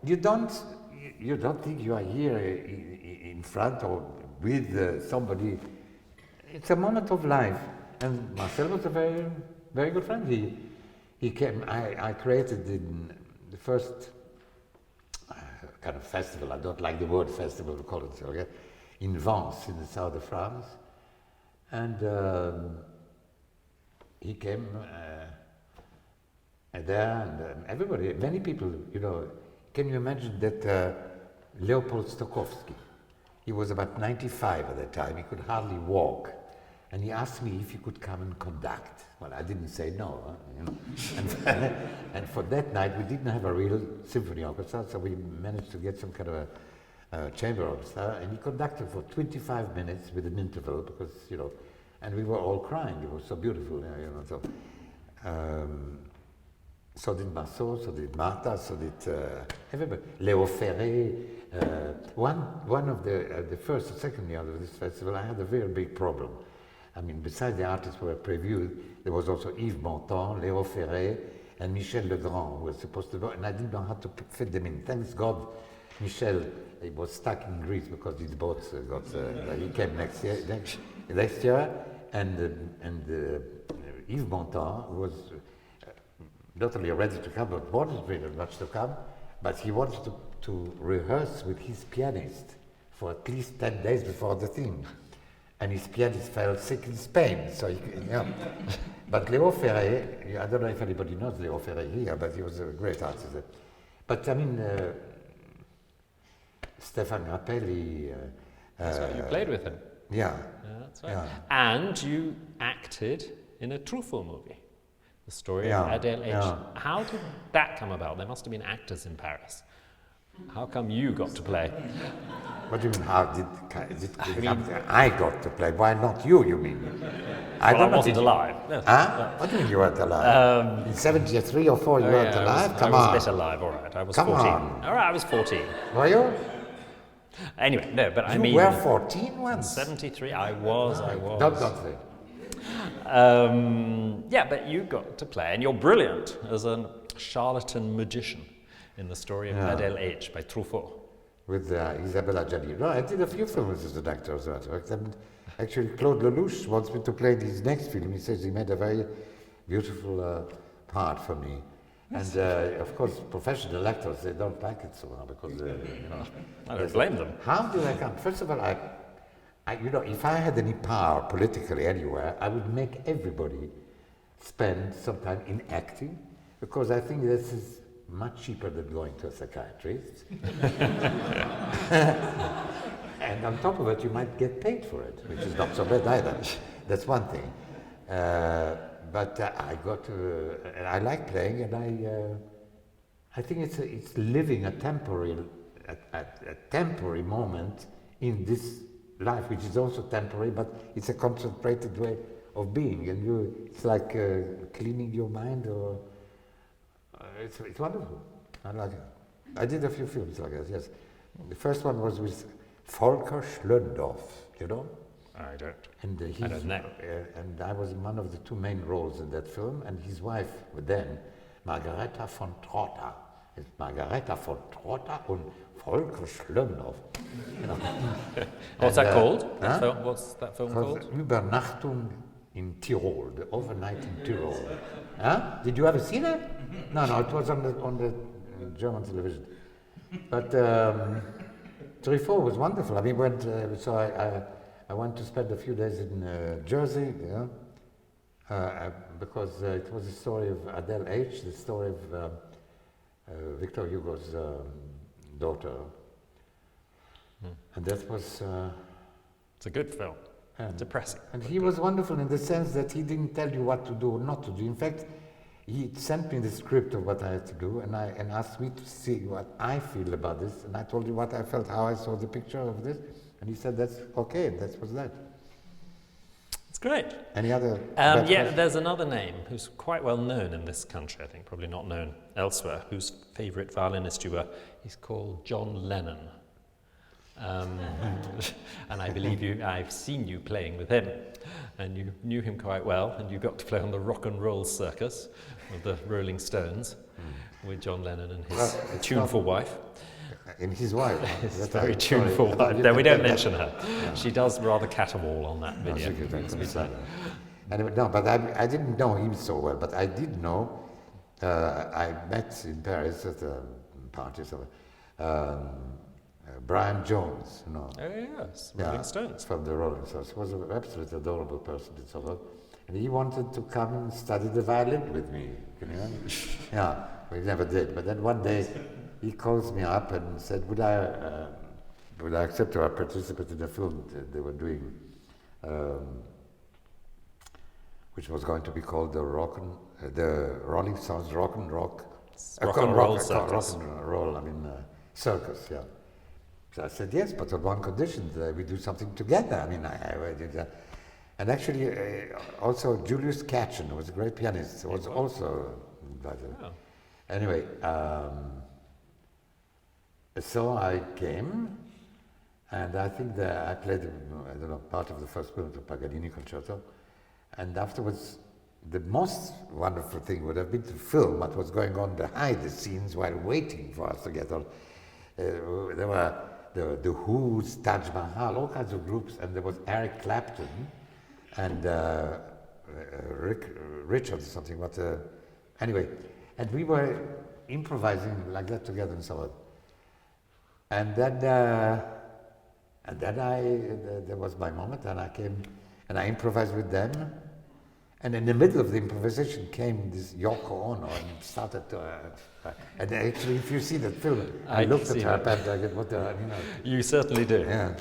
you don't think you are here in front or with somebody. It's a moment of life, and Marcel was a very, very good friend. He came. I created the first kind of festival. I don't like the word festival. We call it so. Okay? In Vence, in the south of France, and he came there, and everybody, many people, Can you imagine that Leopold Stokowski? He was about 95 at that time. He could hardly walk. And he asked me if he could come and conduct. Well, I didn't say no. And for that night, we didn't have a real symphony orchestra, so we managed to get some kind of a chamber orchestra. And he conducted for 25 minutes with an interval, because, and we were all crying. It was so beautiful, So did Marceau, so did Martha, so did everybody. Léo Ferré. One of the first or second year of this festival, I had a very big problem. I mean, besides the artists who were previewed, there was also Yves Montand, Léo Ferré, and Michel Legrand who were supposed to go, and I didn't know how to fit them in. Thanks God, Michel, he was stuck in Greece because his boat he came next year, and Yves Montand was not only ready to come, but wanted very much to come, but he wanted to rehearse with his pianist for at least 10 days before the thing. And his pianist fell sick in Spain, so But Léo Ferré, I don't know if anybody knows Léo Ferré here, but he was a great artist. But I mean, Stéphane Grappelli. So you played with him. Yeah. That's right. Yeah. And you acted in a Truffaut movie, the story of Adèle H. Yeah. How did that come about? There must have been actors in Paris. How come you got to play? What do you mean, how did I got to play? Why not you mean? I wasn't alive. Yes. Huh? What do you mean you weren't alive? In 73 or 4 you weren't alive? Come on. I was a bit alive, all right. I was Come 14. on. All right, I was 14. Were you? Anyway, no, but I mean... You were 14 once? 73, I was. Don't say. Yeah, but you got to play, and you're brilliant as a charlatan magician in the story of Adèle H. by Truffaut. With Isabella Gianni. No, I did a few films as an actor, as a matter of fact. And actually, Claude Lelouch wants me to play in his next film. He says he made a very beautiful part for me. And of course, professional actors, they don't like it so well because, I don't blame them. How did I come? First of all, I if I had any power politically anywhere, I would make everybody spend some time in acting, because I think this is much cheaper than going to a psychiatrist. And on top of it, you might get paid for it, which is not so bad either. That's one thing. But I got to, and I like playing, and I think it's living a temporary moment in this life, which is also temporary, but it's a concentrated way of being, and it's like cleaning your mind, or it's wonderful. I like it. I did a few films like that. Yes, the first one was with Volker Schlöndorff. You know? I don't. And I don't know. And I was one of the two main roles in that film, and his wife then, Margareta von Trotta. It's Margareta von Trotta and Volker Schlöndorff. What's that called? Huh? What's that film called? Übernachtung in Tirol, the overnight in Tirol. Huh? Did you ever see that? No, it was on the German television. But Truffaut was wonderful. I mean, I went to spend a few days in Jersey, because it was the story of Adèle H., the story of Victor Hugo's daughter. And that was... it's a good film. Depressing. And he was wonderful in the sense that he didn't tell you what to do or not to do. In fact, he sent me the script of what I had to do, and asked me to see what I feel about this. And I told you what I felt, how I saw the picture of this. And he said, that's okay, and that was that. It's great. Any other? There's another name who's quite well known in this country, I think, probably not known elsewhere, whose favourite violinist you were. He's called John Lennon. And I believe I've seen you playing with him, and you knew him quite well, and you got to play on the rock and roll circus of the Rolling Stones with John Lennon and his tuneful wife. And his wife. His very tuneful wife. No, we don't mention her. Yeah. She does rather caterwaul on that video. Anyway, no, but I didn't know him so well, but I did know, I met in Paris at a party, Brian Jones, you know. Oh yes, Rolling Stones. From the Rolling Stones. He was an absolutely adorable person and so on. And he wanted to come and study the violin with me. Can you imagine? Yeah, we never did. But then one day he calls me up and said, would I accept to participate in a film that they were doing, which was going to be called the Rolling Stones Rock and Roll Circus, yeah. So I said yes, but on one condition, that we do something together. I mean, I did that. And actually, also Julius Katchen, who was a great pianist, was also invited. Oh. Anyway, so I came, And I think that I played, I don't know, part of the first movement of Paganini concerto. And afterwards, the most wonderful thing would have been to film what was going on behind the scenes while waiting for us to get on. There were the Who's, Taj Mahal, all kinds of groups, and there was Eric Clapton and Richard or something. But anyway, and we were improvising like that together and so on. And then there was my moment, and I came and I improvised with them. And in the middle of the improvisation came this Yoko Ono and started to. And actually, if you see that film, I looked at her and I said, "What the?" You know. You certainly do. Yeah.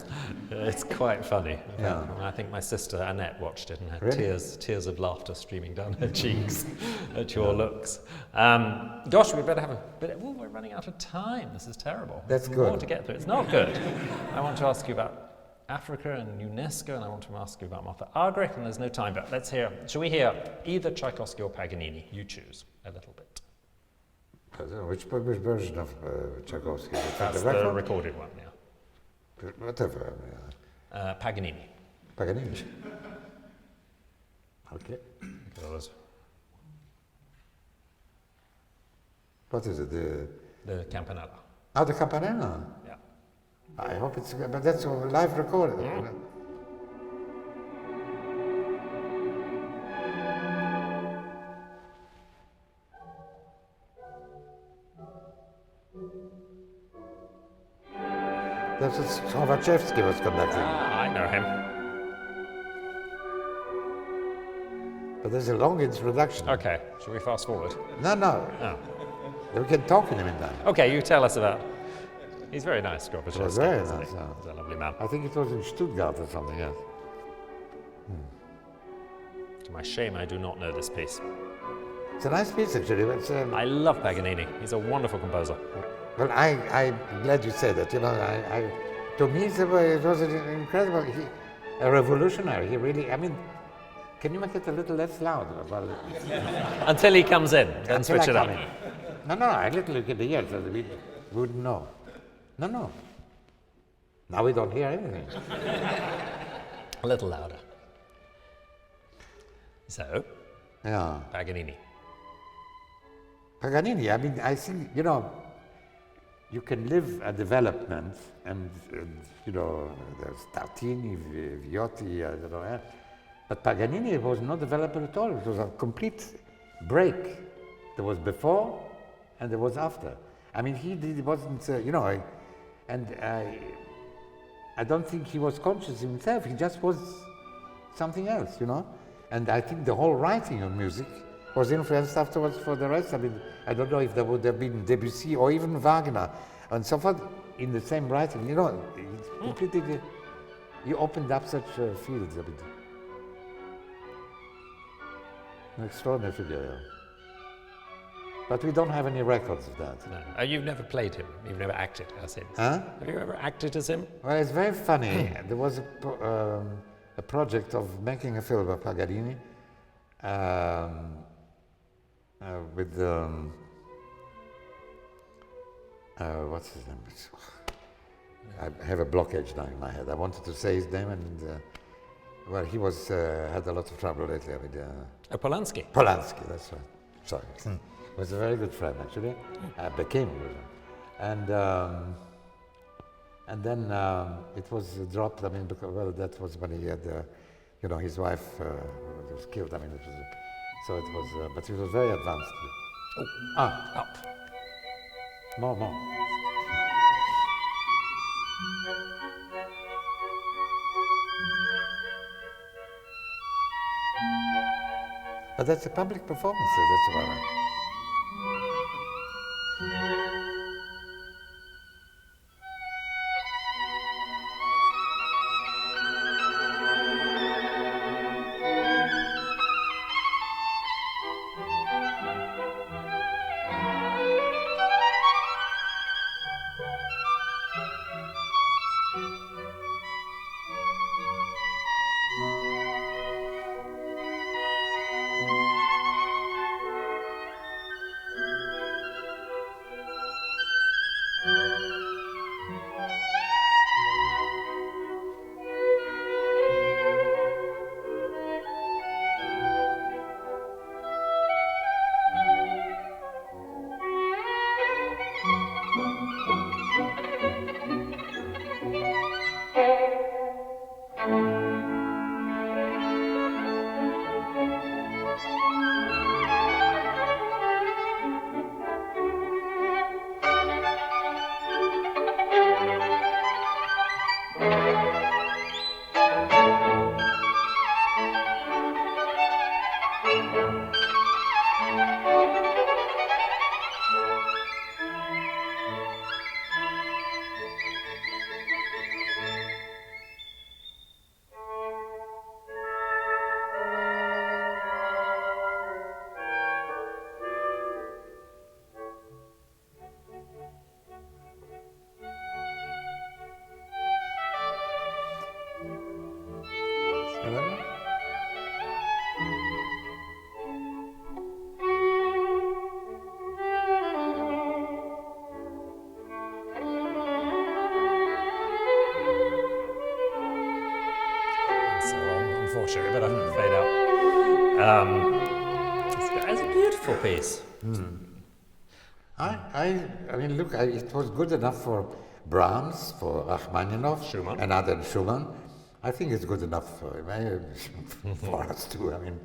It's quite funny. Yeah. I think my sister Annette watched it and had Really? tears of laughter streaming down her cheeks at your looks. Gosh, we better have a bit. Oh, we're running out of time. This is terrible. That's There's good. More to get through. It's not good. I want to ask you about Africa and UNESCO, and I want to ask you about Martha Argerich, and there's no time, but let's hear. Shall we hear either Tchaikovsky or Paganini? You choose a little bit. I don't know, which version of Tchaikovsky? That's the recorded one, yeah. Whatever. Paganini. Paganini. Okay. What is it? The Campanella. Oh, the Campanella. Yeah. I hope it's good, but that's a live recorded. That's what Sovachevsky was conducting. I know him. But there's a long introduction. Okay, shall we fast forward? No. Oh. We can talk in the meantime. Okay, you tell us about. He's very nice, Gorbachev. was very nice, He's yeah. a lovely man. I think it was in Stuttgart or something, yes. To my shame, I do not know this piece. It's a nice piece, actually. It's, I love Paganini. He's a wonderful composer. well, I'm glad you said that. You know, to me, it was an incredible, a revolutionary. He really, I mean, can you make it a little less loud? Well, Until he comes in, then until switch I it up. come in. No, I little look at the ears, so we wouldn't know. No. Now we don't hear anything. A little louder. So, Yeah. Paganini. Paganini, I mean, I think, you know, you can live a development and you know, there's Tartini, Viotti, I don't know, but Paganini was not developed at all. It was a complete break. There was before and there was after. I mean, he wasn't, you know, I don't think he was conscious himself. He just was something else, you know. And I think the whole writing of music was influenced afterwards for the rest. I mean, I don't know if there would have been Debussy or even Wagner and so forth in the same writing. You know, it's completely, you opened up such fields. I mean, an extraordinary figure, yeah. But we don't have any records of that. No. You've never played him. You've never acted as him. Huh? Have you ever acted as him? Well, it's very funny. There was a project of making a film of Paganini with what's his name? I have a blockage now in my head. I wanted to say his name, and well, he was had a lot of trouble lately with Polanski. Polanski. That's right. Sorry, he was a very good friend actually. Became a good friend, and then it was dropped. I mean, because well, that was when he had, you know, his wife was killed. I mean, it was so it was, but he was very advanced. Up. More. But that's a public performance, so that's about it. Unfortunately, but I can fade out. It's a beautiful piece. I mean, look, it was good enough for Brahms, for Rachmaninoff, Schumann. and other Schumann. I think it's good enough for us too. I mean,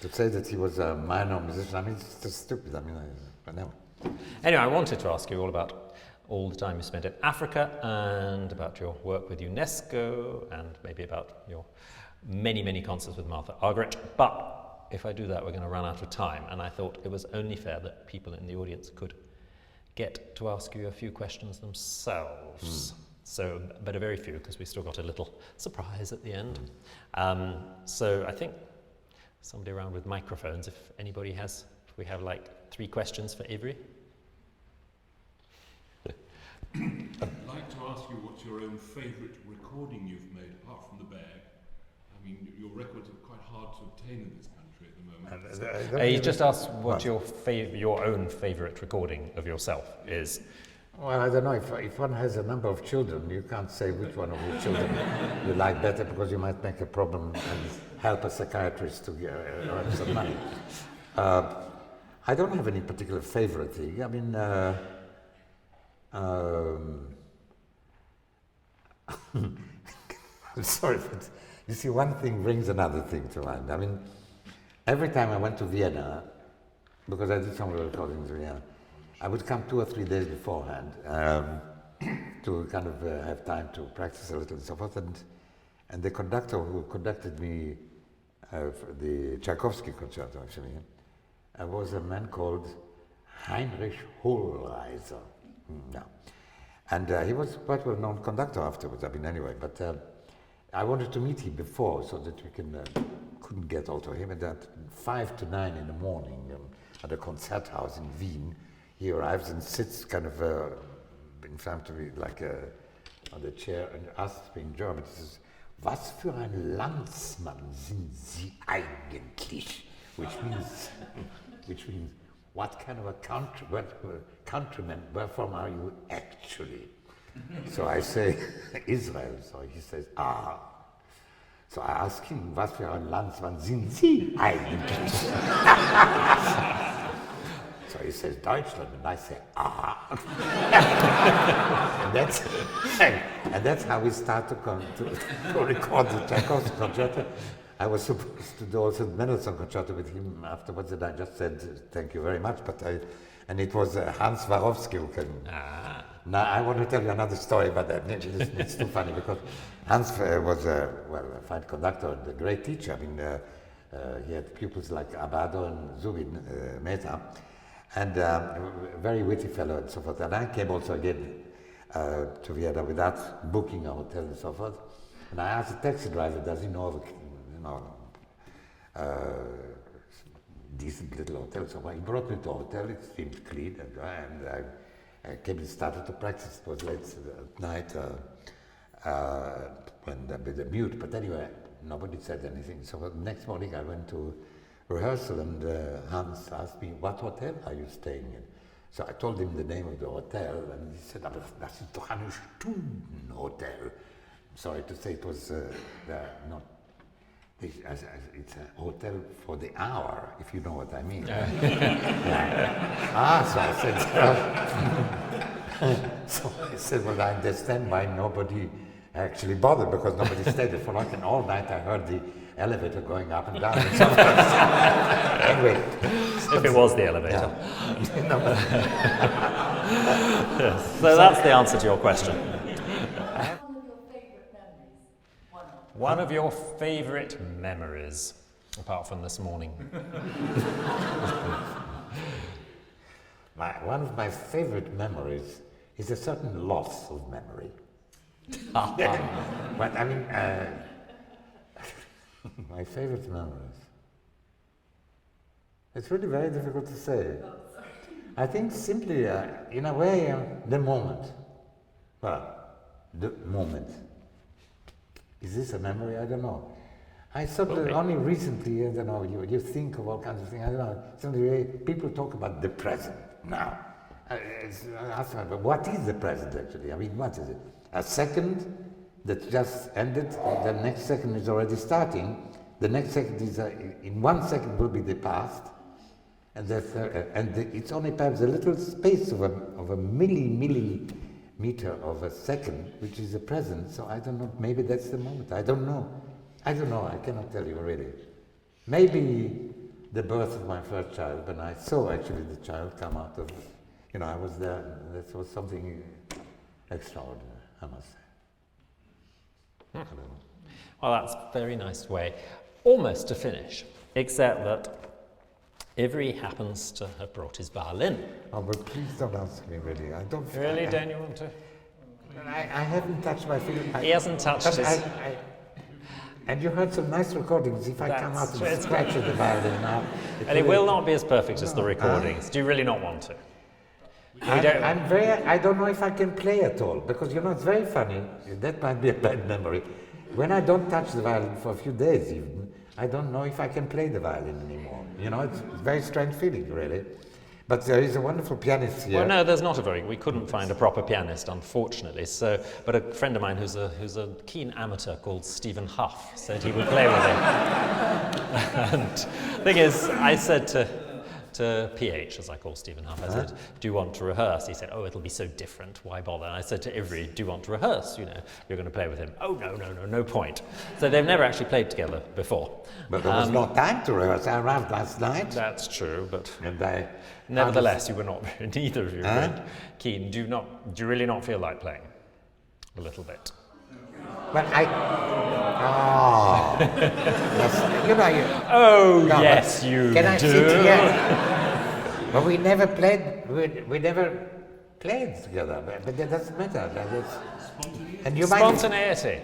to say that he was a minor musician, I mean, it's just stupid. I mean, I know. Anyway, I wanted to ask you all about all the time you spent in Africa and about your work with UNESCO and maybe about your many concerts with Martha Argerich. But if I do that, we're going to run out of time. And I thought it was only fair that people in the audience could get to ask you a few questions themselves. So, but a very few, because we still got a little surprise at the end. So I think somebody around with microphones, if anybody has, if we have like 3 questions for Ivry. I'd like to ask you what's your own favourite recording you've made, apart from the bag. I mean, your records are quite hard to obtain in this country at the moment. He just asked what your own favourite recording of yourself is. Well, I don't know, if one has a number of children, you can't say which one of your children you like better, because you might make a problem and help a psychiatrist to earn some money. I don't have any particular favourite thing. I mean, sorry, but you see, one thing brings another thing to mind. I mean, every time I went to Vienna, because I did some recordings in Vienna, I would come 2 or 3 days beforehand to kind of have time to practice a little and so forth. And the conductor who conducted me for the Tchaikovsky concerto, actually, was a man called Heinrich Hohlreiser. Yeah. And he was quite well-known conductor afterwards. I mean, anyway, but I wanted to meet him before so that we couldn't get hold of him. And at 5 to 9 in the morning at a concert house in Wien, he arrives and sits kind of in front of me, like on the chair, and asks me in German, he says, "Was für ein Landsmann sind Sie eigentlich?" Which means, what kind of a countryman, where from are you actually? So I say, Israel. So he says, ah. So I ask him, was für ein Landsmann sind Sie eigentlich? So he says, Deutschland, and I say, ah. and that's how we start to record the Tchaikovsky concerto. I was supposed to do also the Mendelssohn concerto with him afterwards, and I just said, thank you very much, and it was Hans Warowski who came. Now, I want to tell you another story, but it's too funny, because Hans was a fine conductor and a great teacher. I mean, he had pupils like Abado and Zubin Mehta, and a very witty fellow and so forth. And I came also again to Vienna without booking a hotel and so forth. And I asked the taxi driver, does he know of decent little hotel? So he brought me to a hotel, it seemed clean, and I came and started to practice. It was late at night with the mute, but anyway, nobody said anything. So the next morning I went to rehearsal, and Hans asked me, what hotel are you staying in? So I told him the name of the hotel, and he said, aber das ist doch eine Stundenhotel. Sorry to say, it was not. It's a hotel for the hour, if you know what I mean. So I said, well, I understand why nobody actually bothered, because nobody stayed there for long, and all night I heard the elevator going up and down. And so anyway. If it was the elevator. So that's the answer to your question. One of your favourite memories. apart from this morning. One of my favorite memories is a certain loss of memory. But I mean, my favorite memories. It's really very difficult to say. I think simply, in a way, the moment. Well, the moment. Is this a memory? I don't know. I thought that only recently, I don't know, you think of all kinds of things, I don't know, suddenly people talk about the present now. What is the present actually? I mean, what is it? A second that just ended, the next second is already starting, the next second is, in 1 second will be the past, and it's only perhaps a little space of a millimeter of a second, which is the present, so I don't know, maybe that's the moment, I don't know, I cannot tell you really. Maybe the birth of my first child, when I saw actually the child come out of, I was there, that was something extraordinary, I must say. Well, that's a very nice way, almost to finish, except that Ivry happens to have brought his violin. Oh, but please don't ask me really, I don't... Really, don't you want to? I haven't touched my finger. He hasn't touched his... And you heard some nice recordings. If I come out and scratch at the violin now... And it will not be as perfect as the recordings. Do you really not want to? I don't know if I can play at all, because it's very funny, that might be a bad memory. When I don't touch the violin for a few days even, I don't know if I can play the violin anymore. It's a very strange feeling, really. But there is a wonderful pianist here. Well, no, there's not we couldn't find a proper pianist, unfortunately, but a friend of mine who's a keen amateur called Stephen Huff said he would play with him. And the thing is, I said to PH, as I call Stephen Huff, I said, do you want to rehearse? He said, oh, it'll be so different, why bother? And I said to Ivry, do you want to rehearse? You're going to play with him. Oh, no point. So they've never actually played together before. But there was no time to rehearse. I arrived last night. That's true, but nevertheless, you were not, neither of you were keen. Do you really not feel like playing? A little bit. Well, yes, yes, you can I do. Sit here? But we never played. We never played together. But that doesn't matter. And you Spontaneity.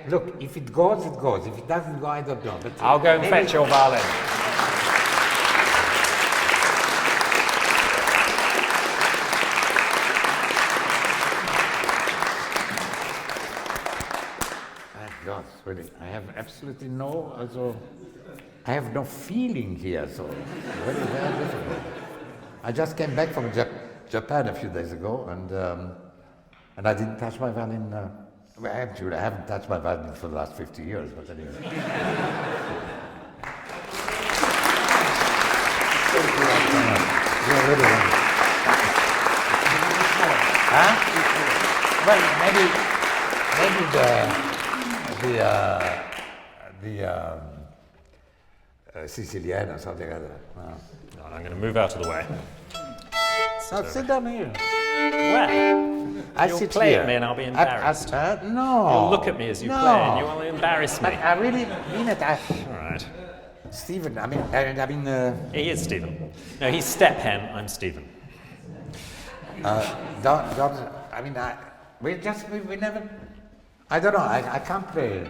Look. If it goes, it goes. If it doesn't go, I don't know. But I'll go and fetch your violin. Really, I have absolutely I have no feeling here, so very, very difficult. I just came back from Japan a few days ago, and I didn't touch my violin. Actually, I haven't touched my violin for the last 50 years, but anyway. You're really wonderful. Huh? Well, maybe the Sicilian or something like that. No, I'm going to move out of the way. So sit down here. Where? You'll play at me and I'll be embarrassed. No. You'll look at me as you play and you will embarrass me. But I really mean it. All right. Stephen, He is Stephen. No, he's Step Hen, I'm Stephen. We never... I don't know, I can't play.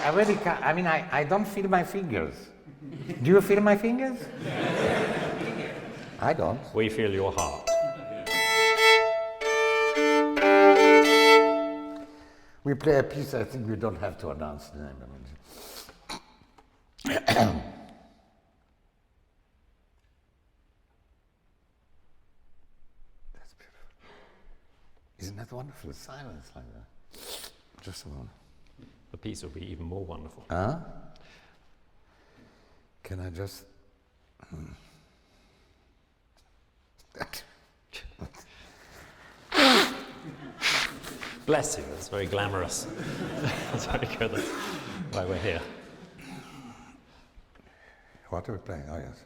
I really can't. I mean, I don't feel my fingers. Do you feel my fingers? I don't. We feel your heart. We play a piece, I think we don't have to announce the name. That's beautiful. Isn't that wonderful? Silence like that. Just a moment. The piece will be even more wonderful. Huh? Can I just... Bless you, that's very glamorous. That's very good. That's why we're here. What are we playing? Oh, yes.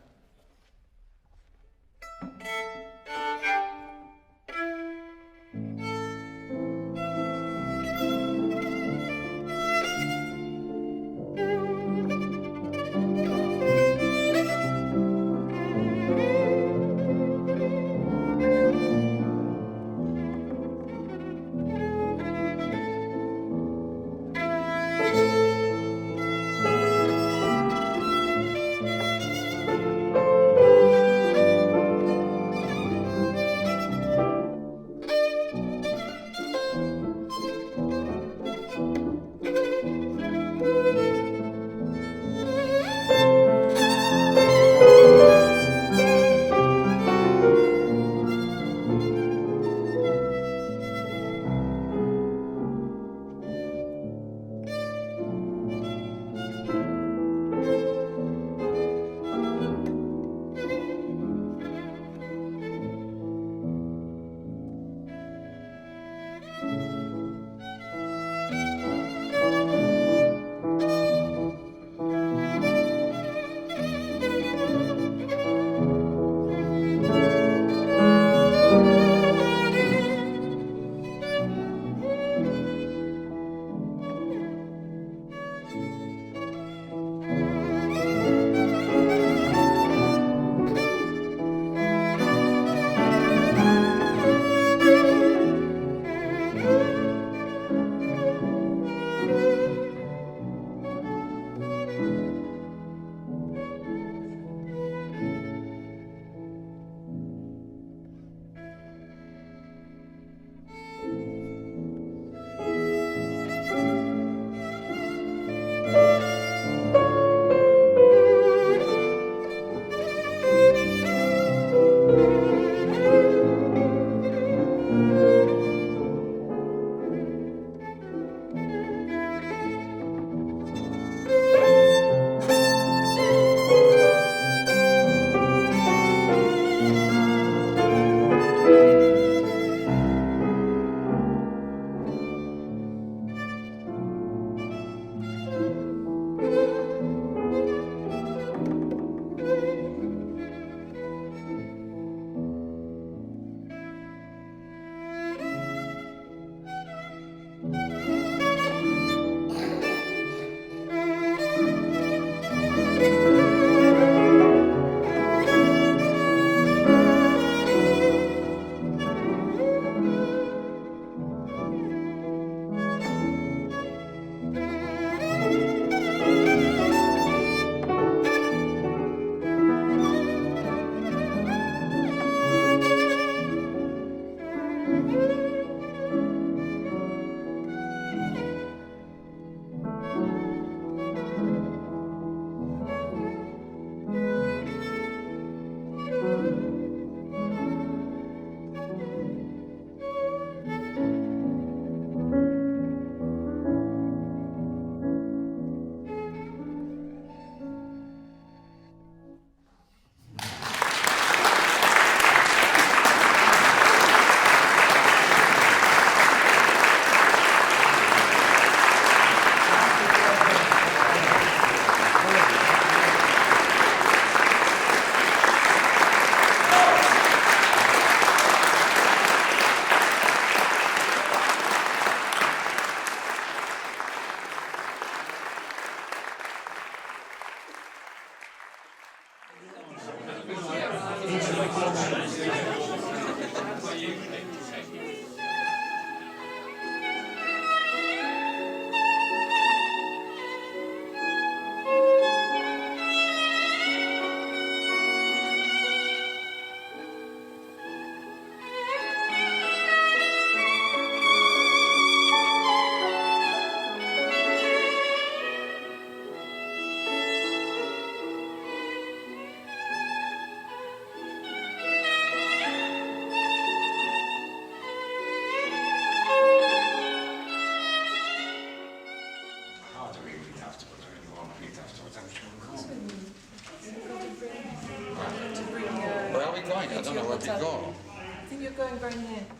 Where are we going? I don't know where to go. I think you're going very near.